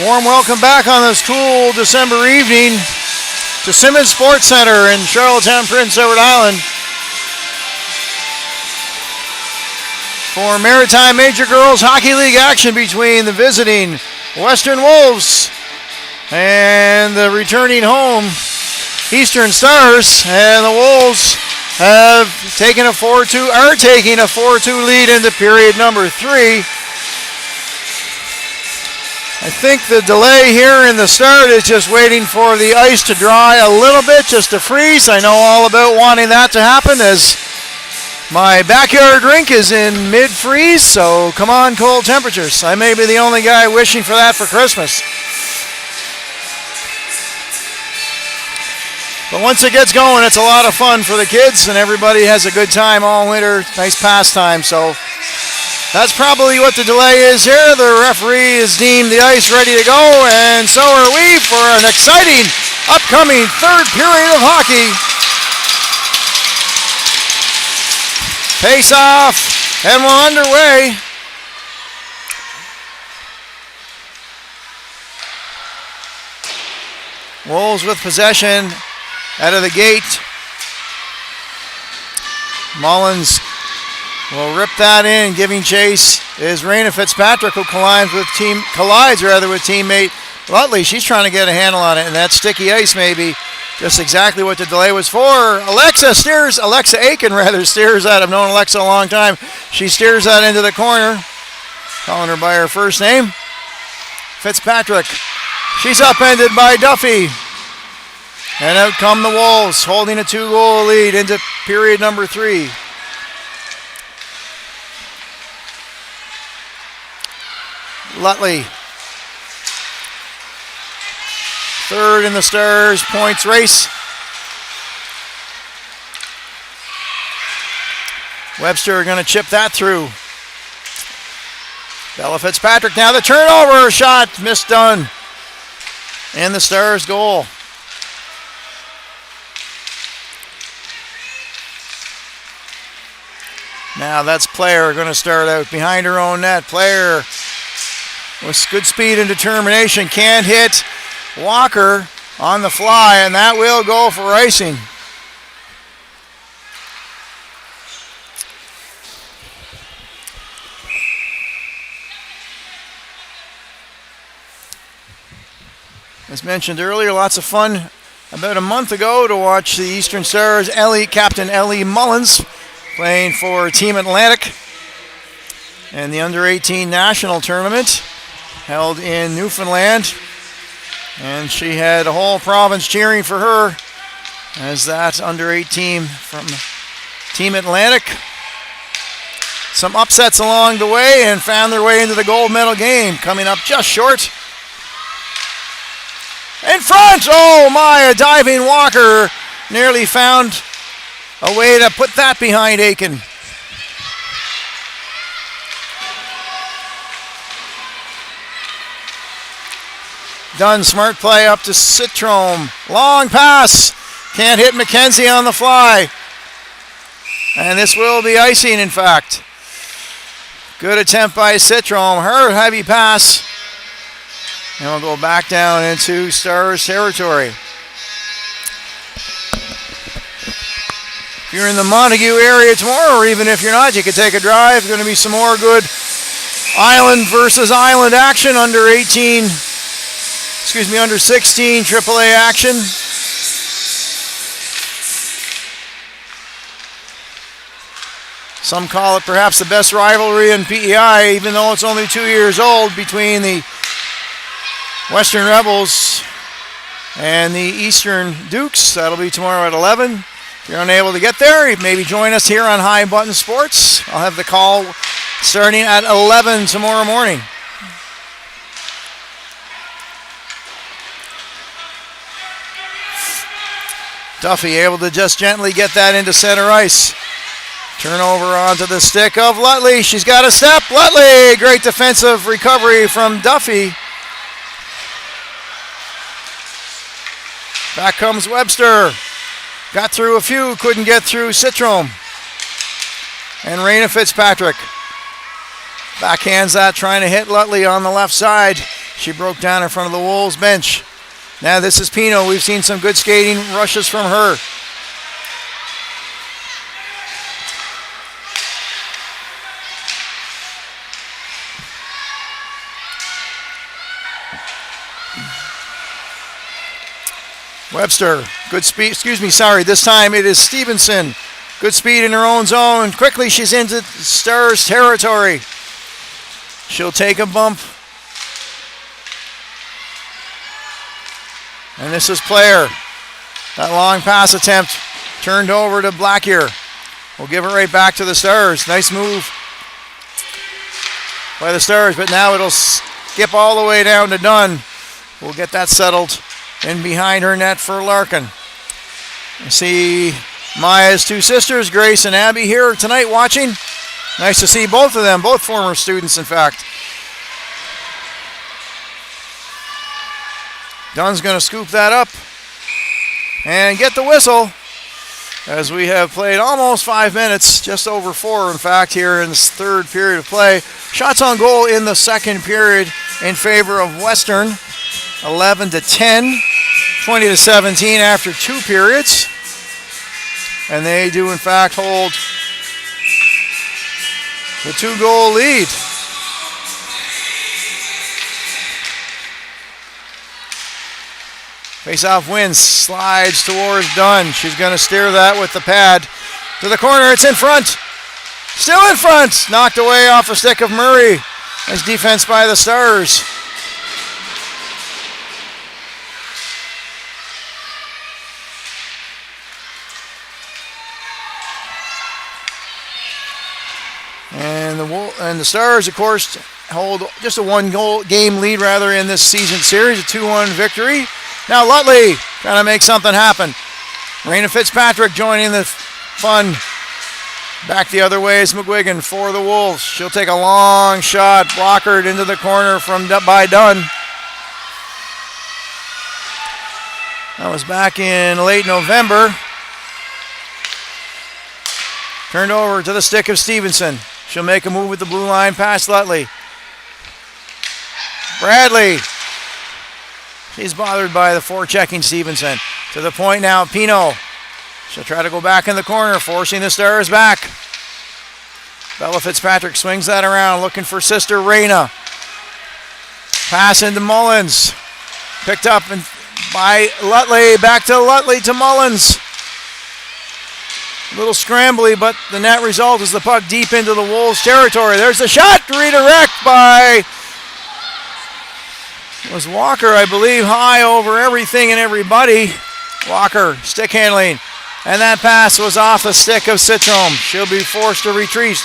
Warm welcome back on this cool December evening to Simmons Sports Center in Charlottetown, Prince Edward Island for Maritime Major Girls Hockey League action between the visiting Western Wolves and the returning home Eastern Stars. And the Wolves are taking a 4-2 lead into period number 3. I think the delay here in the start is just waiting for the ice to dry a little bit, just to freeze. I know all about wanting that to happen, as my backyard rink is in mid-freeze, so come on, cold temperatures. I may be the only guy wishing for that for Christmas. But once it gets going, it's a lot of fun for the kids, and everybody has a good time all winter. Nice pastime, so that's probably what the delay is here. The referee has deemed the ice ready to go, and so are we for an exciting upcoming third period of hockey. Face off, and we're underway. Wolves with possession out of the gate. Mullins will rip that in. Giving chase is Raina Fitzpatrick, who collides with teammate Lutley. She's trying to get a handle on it, and that sticky ice may be just exactly what the delay was for. Alexa Aiken steers that. I've known Alexa a long time. She steers that into the corner, calling her by her first name. Fitzpatrick. She's upended by Duffy. And out come the Wolves, holding a 2-goal lead into period number 3. Lutley. Third in the Stars points race. Webster going to chip that through. Bella Fitzpatrick now, the turnover shot missed done. And the Stars goal. Now that's Player going to start out behind her own net. Player with good speed and determination can't hit Walker on the fly, and that will go for icing. As mentioned earlier, lots of fun about a month ago to watch the Eastern Stars Captain Ellie Mullins playing for Team Atlantic in the Under-18 National Tournament held in Newfoundland. And she had a whole province cheering for her as that Under-18 from Team Atlantic. Some upsets along the way and found their way into the gold medal game, coming up just short. In front! Oh my, a diving Walker nearly found a way to put that behind Aiken. Dunn, smart play up to Citrome. Long pass. Can't hit McKenzie on the fly. And this will be icing, in fact. Good attempt by Citrome. Her heavy pass. And we'll go back down into Stars territory. If you're in the Montague area tomorrow, or even if you're not, you could take a drive. There's going to be some more good Island versus Island action, under 16 AAA action. Some call it perhaps the best rivalry in PEI, even though it's only 2 years old, between the Western Rebels and the Eastern Dukes. That'll be tomorrow at 11. If you're unable to get there, maybe join us here on High Button Sports. I'll have the call starting at 11 tomorrow morning. Duffy able to just gently get that into center ice. Turnover onto the stick of Lutley. She's got a step. Lutley, great defensive recovery from Duffy. Back comes Webster. Got through a few, couldn't get through Citrome. And Raina Fitzpatrick backhands that, trying to hit Lutley on the left side. She broke down in front of the Wolves bench. Now this is Pino. We've seen some good skating rushes from her. Webster, good speed, this time it is Stevenson. Good speed in her own zone. Quickly she's into Stars territory. She'll take a bump. And this is Player. That long pass attempt turned over to Blackier. We'll give it right back to the Stars. Nice move by the Stars, but now it'll skip all the way down to Dunn. We'll get that settled in behind her net for Larkin. You see Maya's two sisters, Grace and Abby, here tonight watching. Nice to see both of them, both former students, in fact. Dunn's going to scoop that up and get the whistle as we have played almost 5 minutes, just over 4, in fact, here in this third period of play. Shots on goal in the second period in favor of Western, 11-10. 20-17 after 2 periods. And they do, in fact, hold the 2-goal lead. Face-off wins, slides towards Dunn. She's going to steer that with the pad to the corner. It's in front. Still in front. Knocked away off a stick of Murray. Nice defense by the Stars. And the Stars, of course, hold just a 1-goal game lead in this season series, a 2-1 victory. Now Lutley trying to make something happen. Raina Fitzpatrick joining the fun. Back the other way is McGuigan for the Wolves. She'll take a long shot, blockered into the corner by Dunn. That was back in late November. Turned over to the stick of Stevenson. She'll make a move with the blue line past Lutley. Bradley. She's bothered by the forechecking Stevenson. To the point now, Pino. She'll try to go back in the corner, forcing the Stars back. Bella Fitzpatrick swings that around, looking for sister Raina. Pass into Mullins. Picked up by Lutley. Back to Lutley to Mullins. A little scrambly, but the net result is the puck deep into the Wolves' territory. There's the shot, redirect by, it was Walker, I believe, high over everything and everybody. Walker, stick handling, and that pass was off the stick of Citrom. She'll be forced to retreat.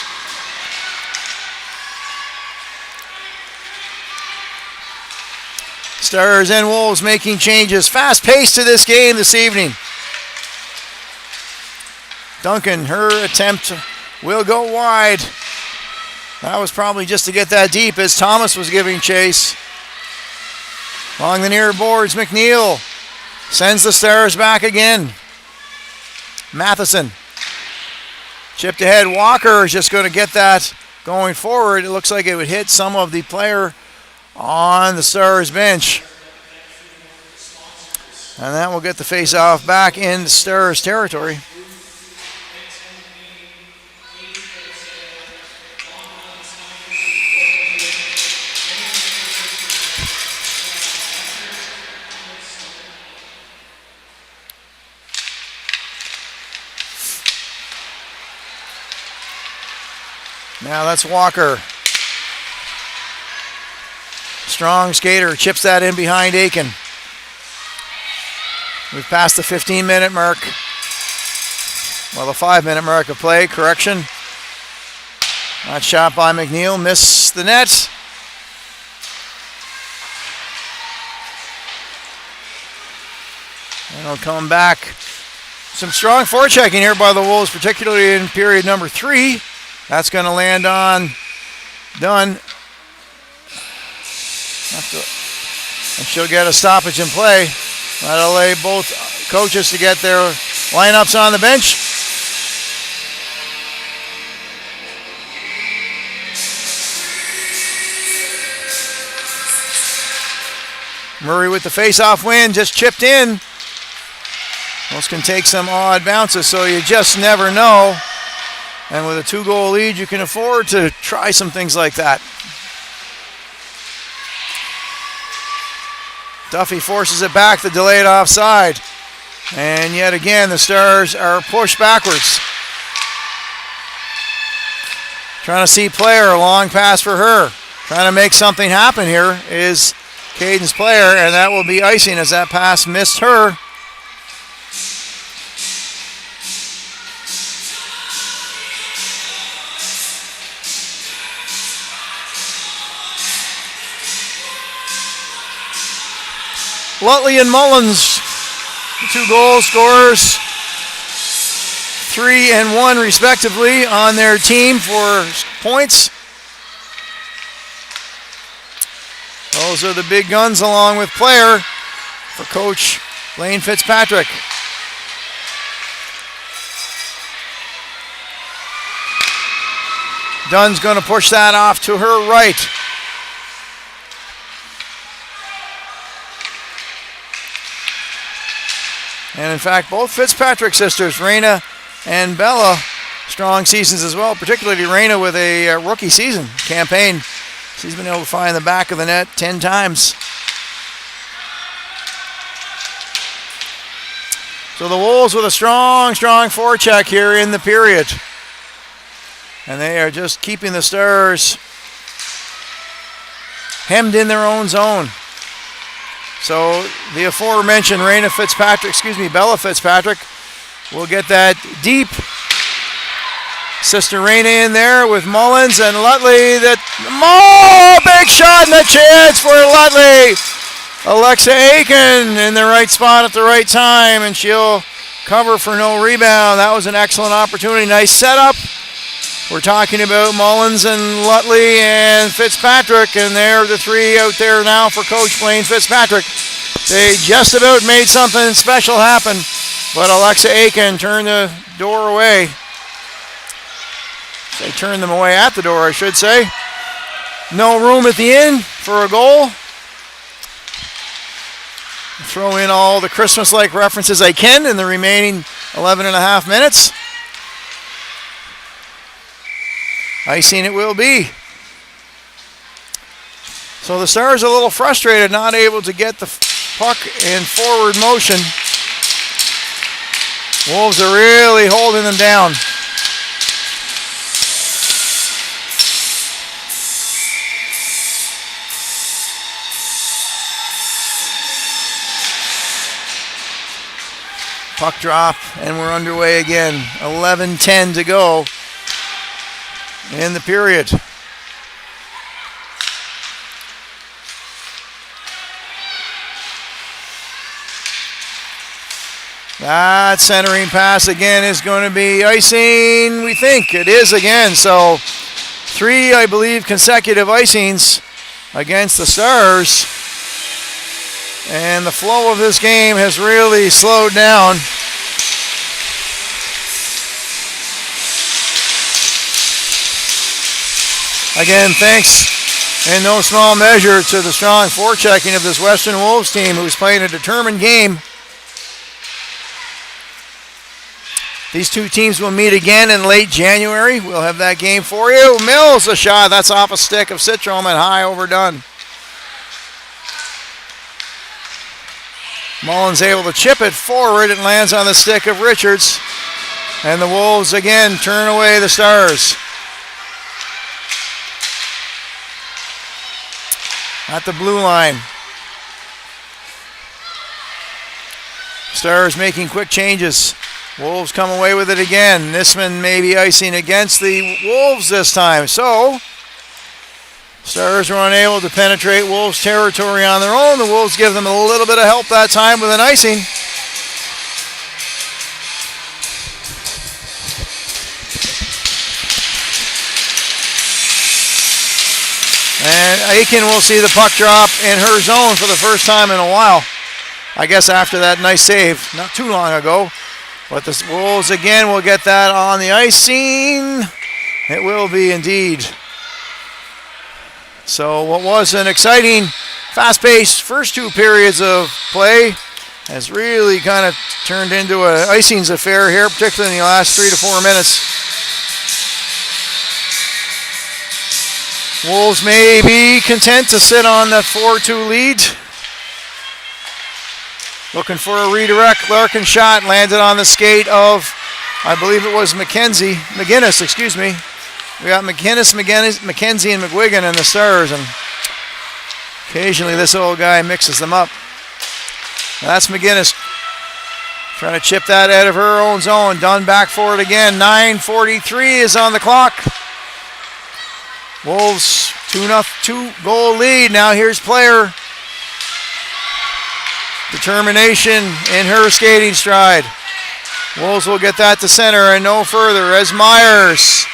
Stars and Wolves making changes. Fast pace to this game this evening. Duncan, her attempt will go wide. That was probably just to get that deep as Thomas was giving chase. Along the near boards, McNeil sends the Stars back again. Matheson. Chipped ahead. Walker is just going to get that going forward. It looks like it would hit some of the player on the Stars bench. And that will get the face-off back in the Stars territory. Now that's Walker. Strong skater, chips that in behind Aiken. We've passed the 15-minute mark. Well, the 5-minute mark of play, correction. That shot by McNeil, missed the net. And it'll come back. Some strong forechecking here by the Wolves, particularly in period number 3. That's going to land on Dunn. And she'll get a stoppage in play. That'll allow both coaches to get their lineups on the bench. Murray with the face-off win, just chipped in. Those can take some odd bounces, so you just never know. And with a 2-goal lead, you can afford to try some things like that. Duffy forces it back, the delayed offside. And yet again, the Stars are pushed backwards. Trying to see player, a long pass for her. Trying to make something happen here is Caden's player, and that will be icing as that pass missed her. Lutley and Mullins, 2 goal scorers, 3 and 1 respectively on their team for points. Those are the big guns along with player for Coach Blaine Fitzpatrick. Dunn's going to push that off to her right. And in fact, both Fitzpatrick sisters, Raina and Bella, strong seasons as well, particularly Raina with a rookie season campaign. She's been able to find the back of the net 10 times. So the Wolves with a strong forecheck here in the period. And they are just keeping the Stars hemmed in their own zone. So the aforementioned Bella Fitzpatrick will get that deep. Sister Raina in there with Mullins and Lutley. Big shot and a chance for Lutley. Alexa Aiken in the right spot at the right time, and she'll cover for no rebound. That was an excellent opportunity. Nice setup. We're talking about Mullins and Lutley and Fitzpatrick, and they're the 3 out there now for Coach Blaine Fitzpatrick. They just about made something special happen, but Alexa Aiken turned the door away. They turned them away at the door, I should say. No room at the end for a goal. Throw in all the Christmas-like references I can in the remaining 11 and a half minutes. Icing it will be. So the Stars are a little frustrated, not able to get the puck in forward motion. Wolves are really holding them down. Puck drop, and we're underway again. 11:10 to go in the period. That centering pass again is going to be icing. We think it is again. So 3, I believe, consecutive icings against the Stars. And the flow of this game has really slowed down. Again, thanks in no small measure to the strong forechecking of this Western Wolves team, who's playing a determined game. These two teams will meet again in late January. We'll have that game for you. Mills, a shot. That's off a stick of Citrom and high overdone. Mullins able to chip it forward. It lands on the stick of Richards. And the Wolves again turn away the Stars. At the blue line. Stars making quick changes. Wolves come away with it again. Nisman maybe icing against the Wolves this time. So Stars were unable to penetrate Wolves territory on their own. The Wolves give them a little bit of help that time with an icing. And Aiken will see the puck drop in her zone for the first time in a while. I guess after that nice save not too long ago. But the Wolves again will get that on the icing. It will be indeed. So what was an exciting fast-paced first 2 periods of play has really kind of turned into an icings affair here, particularly in the last 3 to 4 minutes. Wolves may be content to sit on that 4-2 lead. Looking for a redirect. Larkin shot landed on the skate of, I believe it was McGinnis, excuse me. We got McGinnis, McKenzie, and McGuigan in the Stars, and occasionally this old guy mixes them up. Now that's McGinnis trying to chip that out of her own zone. Dunn back for it again. 9:43 is on the clock. Wolves 2-goal lead. Now here's Player. Determination in her skating stride. Wolves will get that to center and no further as Myers.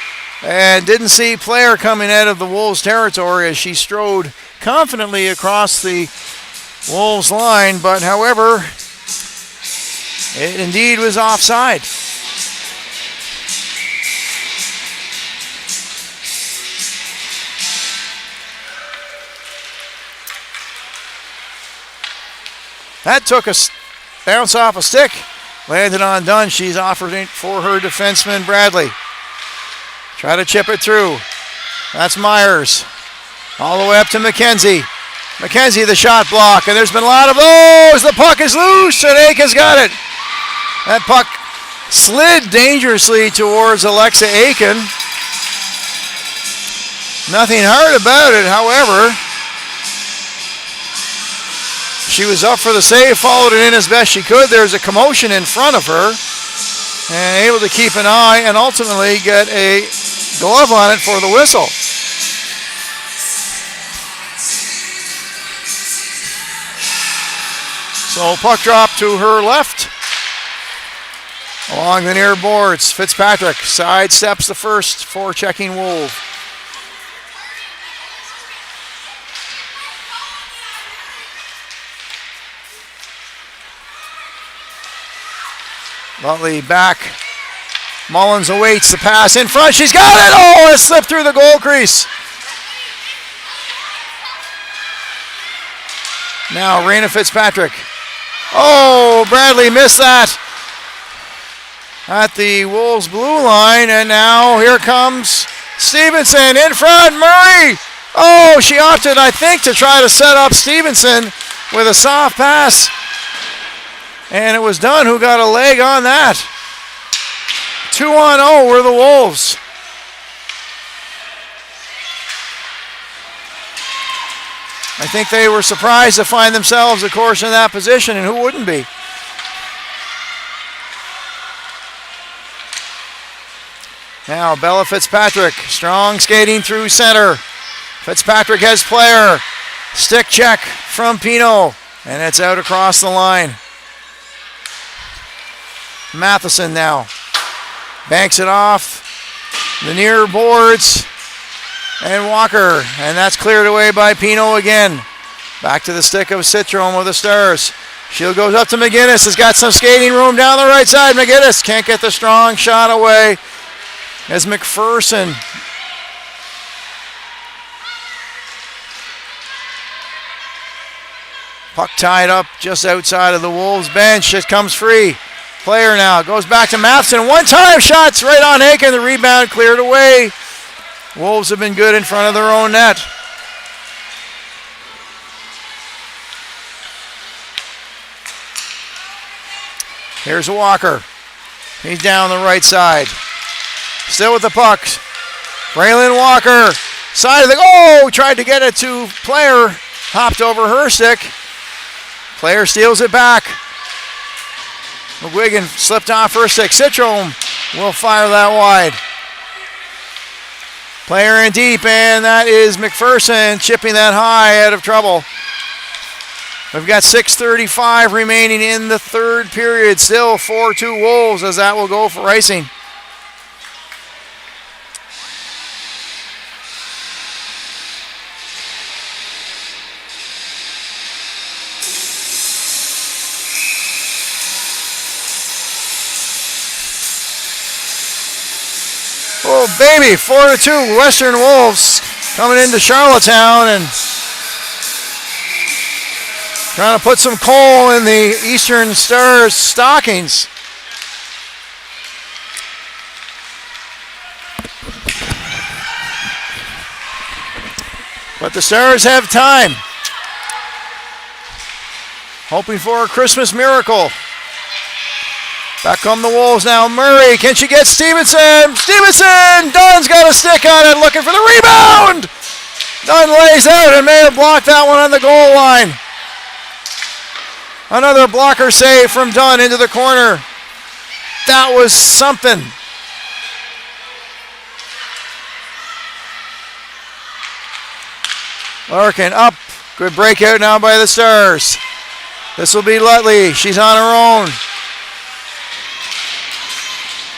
And didn't see Player coming out of the Wolves territory as she strode confidently across the Wolves line, but however, it indeed was offside. That took a bounce off a stick, landed on Dunn. She's offered it for her defenseman, Bradley. Try to chip it through. That's Myers. All the way up to McKenzie. McKenzie, the shot block, and there's been a lot of those. The puck is loose, and Aiken's got it. That puck slid dangerously towards Alexa Aiken. Nothing hard about it, however. She was up for the save, followed it in as best she could. There's a commotion in front of her, and able to keep an eye and ultimately get a glove on it for the whistle. So puck drop to her left. Along the near boards, Fitzpatrick sidesteps the first forechecking Wolf. Lutley back. Mullins awaits the pass in front. She's got it! Oh, it slipped through the goal crease. Now Raina Fitzpatrick. Oh, Bradley missed that at the Wolves blue line, and now here comes Stevenson in front. Murray! Oh, she opted, I think, to try to set up Stevenson with a soft pass. And it was Dunn who got a leg on that. 2-0 were the Wolves. I think they were surprised to find themselves, of course, in that position, and who wouldn't be? Now Bella Fitzpatrick, strong skating through center. Fitzpatrick has Player. Stick check from Pino, and it's out across the line. Matheson now banks it off the near boards, and Walker, and that's cleared away by Pino again. Back to the stick of Citrome with the Stars. Shield goes up to McGinnis, has got some skating room down the right side. McGinnis can't get the strong shot away as McPherson puck tied up just outside of the Wolves bench. It comes free. Player now goes back to Matheson. One-time shots right on Aiken. The rebound cleared away. Wolves have been good in front of their own net. Here's Walker. He's down the right side. Still with the puck. Braylon Walker. Side of the... Oh! Tried to get it to Player. Hopped over her stick. Player steals it back. McGuigan slipped off her stick. Citrome will fire that wide. Player in deep, and that is McPherson chipping that high out of trouble. We've got 6:35 remaining in the third period. Still 4-2 Wolves as that will go for icing. Oh, baby, 4-2 Western Wolves coming into Charlottetown, and Trying to put some coal in the Eastern Stars stockings. But the Stars have time. Hoping for a Christmas miracle. Back come the Wolves now. Murray, can she get Stevenson? Stevenson! Dunn's got a stick on it, looking for the rebound! Dunn lays out and may have blocked that one on the goal line. Another blocker save from Dunn into the corner. That was something. Larkin up. Good breakout now by the Stars. This will be Lutley. She's on her own.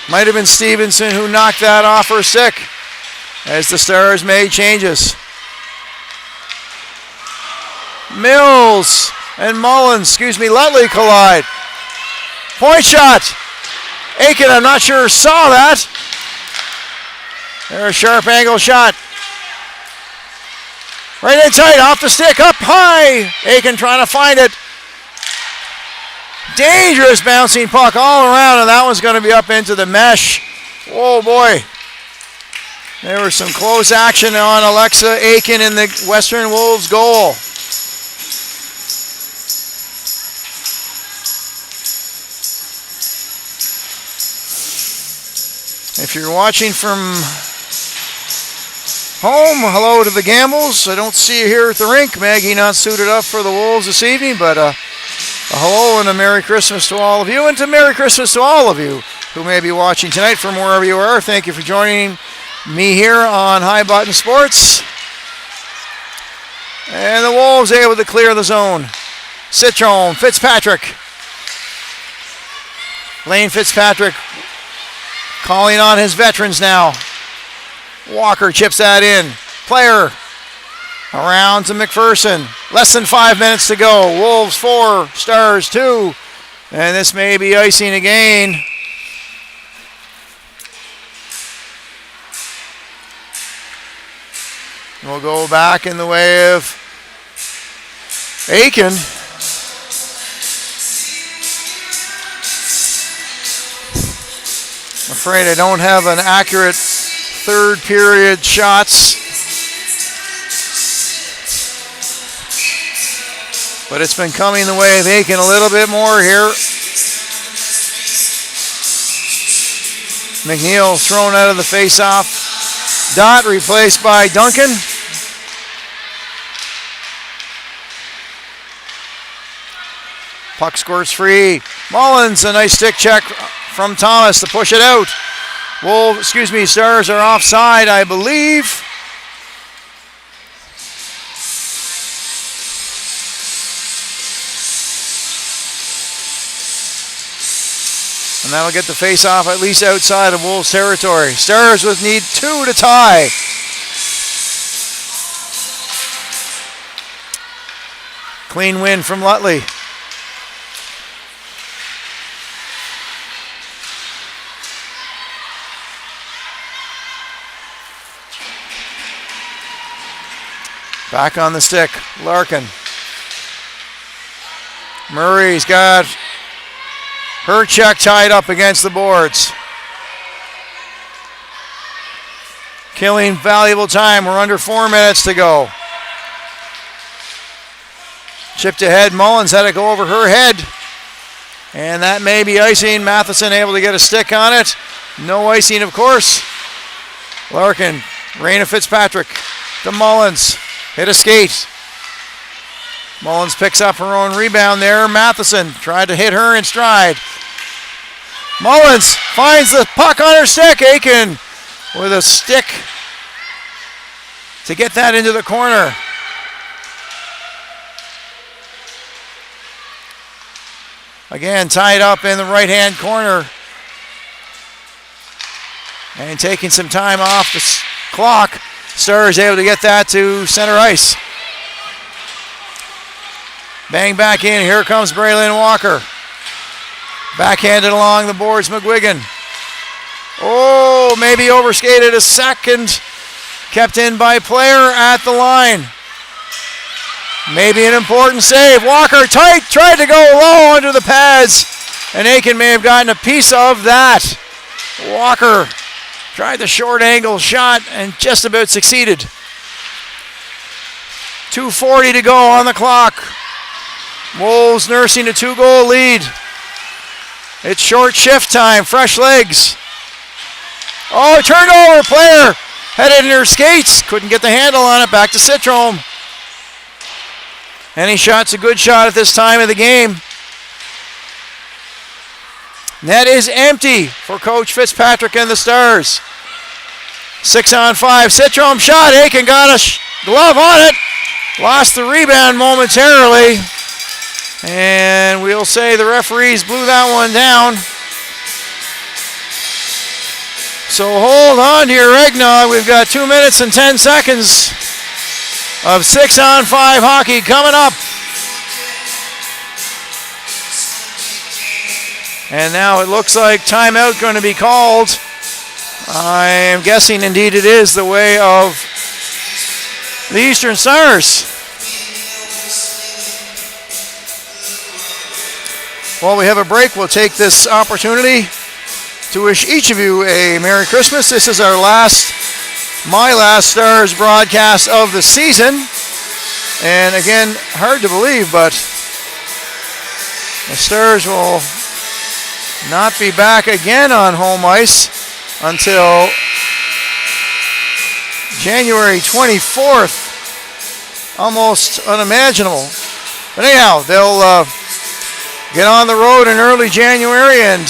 Might have been Stevenson who knocked that off her stick as the Stars made changes. Mills and Mullins, Lutley collide. Point shot. Aiken, I'm not sure saw that. There's a sharp angle shot. Right in tight, off the stick, up high. Aiken trying to find it. Dangerous bouncing puck all around, and that one's going to be up into the mesh. Oh boy. There was some close action on Alexa Aiken in the Western Wolves goal. If you're watching from home, hello to the Gambles. I don't see you here at the rink. Maggie not suited up for the Wolves this evening, but a hello and a Merry Christmas to all of you, and to Merry Christmas to all of you who may be watching tonight from wherever you are. Thank you for joining me here on High Button Sports. And the Wolves able to clear the zone. Citron, Fitzpatrick. Lane Fitzpatrick calling on his veterans now. Walker chips that in. Player around to McPherson. Less than 5 minutes to go. Wolves 4, Stars 2. And this may be icing again. We'll go back in the way of Aiken. I'm afraid I don't have an accurate third period shots. But it's been coming the way of Aiken a little bit more here. McNeil thrown out of the face-off. Dot replaced by Duncan. Puck squirts free. Mullins, a nice stick check from Thomas to push it out. Stars are offside, I believe. And that'll get the face-off at least outside of Wolves territory. Stars would need 2 to tie. Clean win from Lutley. Back on the stick, Larkin. Murray's got her check tied up against the boards. Killing valuable time. We're under 4 minutes to go. Chipped ahead. Mullins had to go over her head. And that may be icing. Matheson able to get a stick on it. No icing, of course. Larkin, Raina Fitzpatrick to Mullins. Hit a skate. Mullins picks up her own rebound there. Matheson tried to hit her in stride. Mullins finds the puck on her stick. Aiken with a stick to get that into the corner. Again, tied up in the right-hand corner. And taking some time off the clock. Stars able to get that to center ice. Bang back in. Here comes Braylon Walker. Backhanded along the boards, McGuigan. Oh, maybe overskated a second. Kept in by Player at the line. Maybe an important save. Walker tight, tried to go low under the pads, and Aiken may have gotten a piece of that. Walker tried the short angle shot and just about succeeded. 2:40 to go on the clock. Wolves nursing a 2-goal lead. It's short shift time, fresh legs. Oh, turned over, player headed in her skates. Couldn't get the handle on it, back to Citrome. Any shot's a good shot at this time of the game. Net is empty for Coach Fitzpatrick and the Stars. 6-on-5, Citrome shot, Aiken got a glove on it. Lost the rebound momentarily. And we'll say the referees blew that one down. So hold on to your eggnog. We've got 2 minutes and 10 seconds of 6-on-5 hockey coming up. And now it looks like timeout going to be called. I am guessing indeed it is the way of the Eastern Stars. While we have a break, we'll take this opportunity to wish each of you a Merry Christmas. This is our my last Stars broadcast of the season. And again, hard to believe, but the Stars will not be back again on home ice until January 24th. Almost unimaginable. But anyhow, they'll get on the road in early January, and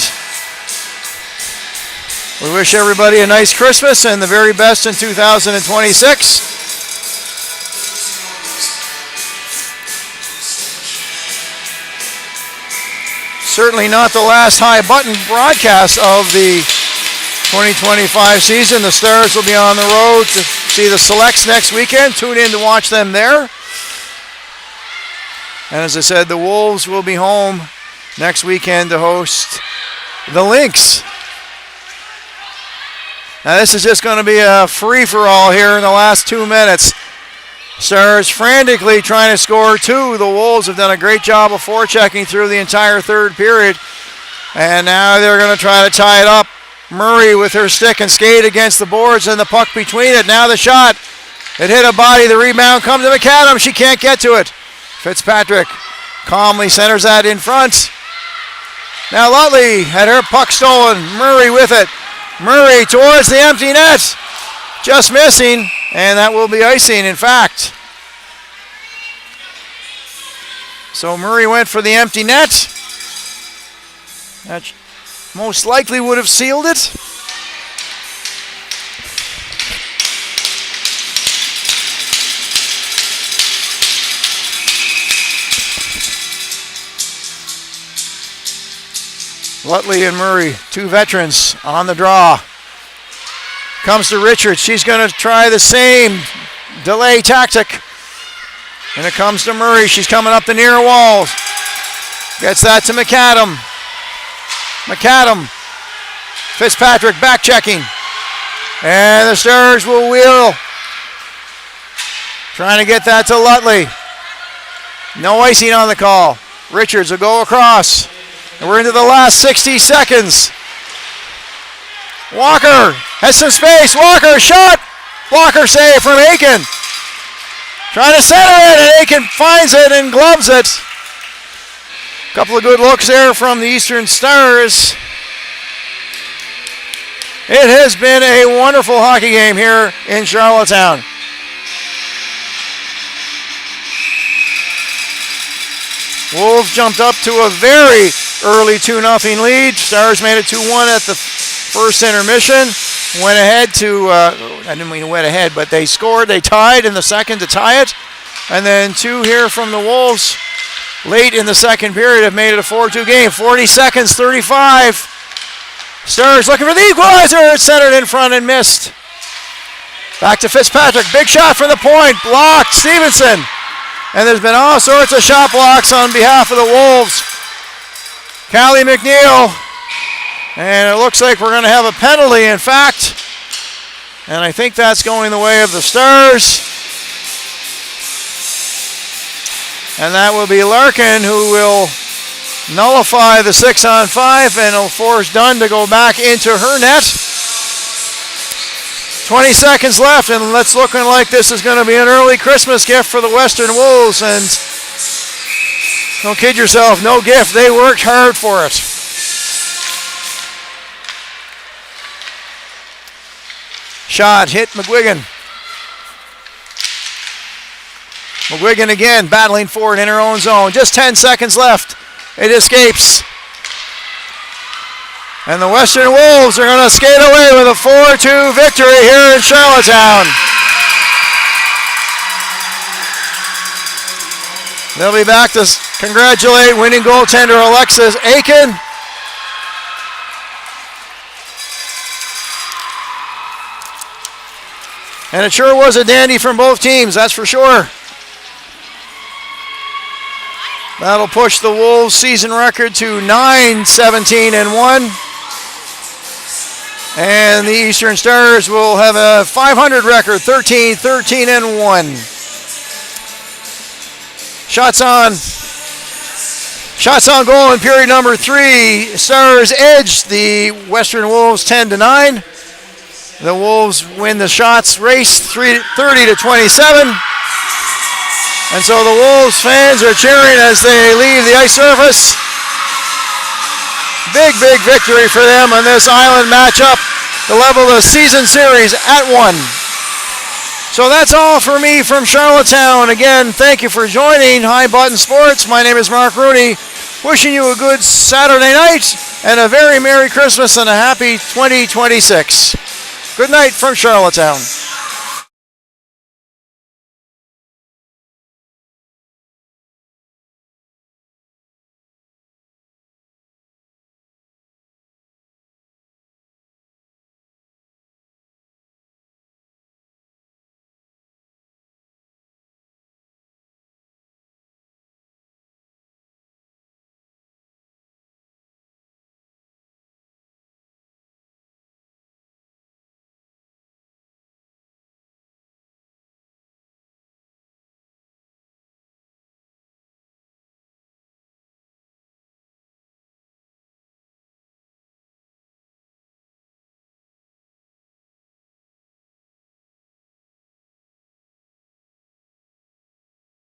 we wish everybody a nice Christmas and the very best in 2026. Certainly not the last high button broadcast of the 2025 season. The Stars will be on the road to see the Selects next weekend. Tune in to watch them there. And as I said, the Wolves will be home next weekend to host the Lynx. Now this is just going to be a free-for-all here in the last 2 minutes. Stars frantically trying to score two. The Wolves have done a great job of forechecking through the entire third period. And now they're going to try to tie it up. Murray with her stick and skate against the boards and the puck between it. Now the shot. It hit a body. The rebound comes to McAdam. She can't get to it. Fitzpatrick calmly centers that in front. Now Lutley had her puck stolen. Murray with it. Murray towards the empty net. Just missing. And that will be icing, in fact. So Murray went for the empty net. That most likely would have sealed it. Lutley and Murray, two veterans on the draw. Comes to Richards. She's going to try the same delay tactic. And it comes to Murray. She's coming up the near wall. Gets that to McAdam. McAdam. Fitzpatrick back checking. And the Stars will wheel. Trying to get that to Lutley. No icing on the call. Richards will go across. And we're into the last 60 seconds. Walker has some space. Walker shot. Blocker save from Aiken. Trying to center it, and Aiken finds it and gloves it. Couple of good looks there from the Eastern Stars. It has been a wonderful hockey game here in Charlottetown. Wolves jumped up to a very early 2-0 lead. Stars made it 2-1 at the first intermission. Went ahead to, I didn't mean went ahead, but they scored. They tied in the second to tie it. And then two here from the Wolves late in the second period have made it a 4-2 game. 40 seconds, 35. Stars looking for the equalizer. It's centered in front and missed. Back to Fitzpatrick. Big shot from the point. Blocked. Stevenson. And there's been all sorts of shot blocks on behalf of the Wolves. Callie McNeil. And it looks like we're going to have a penalty, in fact. And I think that's going the way of the Stars. And that will be Larkin, who will nullify the 6-on-5 and will force Dunn to go back into her net. 20 seconds left, and it's looking like this is going to be an early Christmas gift for the Western Wolves. And don't kid yourself, no gift. They worked hard for it. Shot hit McGuigan. McGuigan again battling for it in her own zone. Just 10 seconds left. It escapes. And the Western Wolves are going to skate away with a 4-2 victory here in Charlottetown. They'll be back to congratulate winning goaltender Alexis Aiken. And it sure was a dandy from both teams, that's for sure. That'll push the Wolves' season record to 9-17-1. And the Eastern Stars will have a 500 record, 13-13-1. Shots on goal in period number 3. Stars edged the Western Wolves 10-9. The Wolves win the shots race 30-27. And so the Wolves fans are cheering as they leave the ice surface. Big victory for them on this island matchup to level the season series at 1. So that's all for me from Charlottetown. Again, thank you for joining High Button Sports. My name is Mark Rooney. Wishing you a good Saturday night and a very Merry Christmas and a happy 2026. Good night from Charlottetown.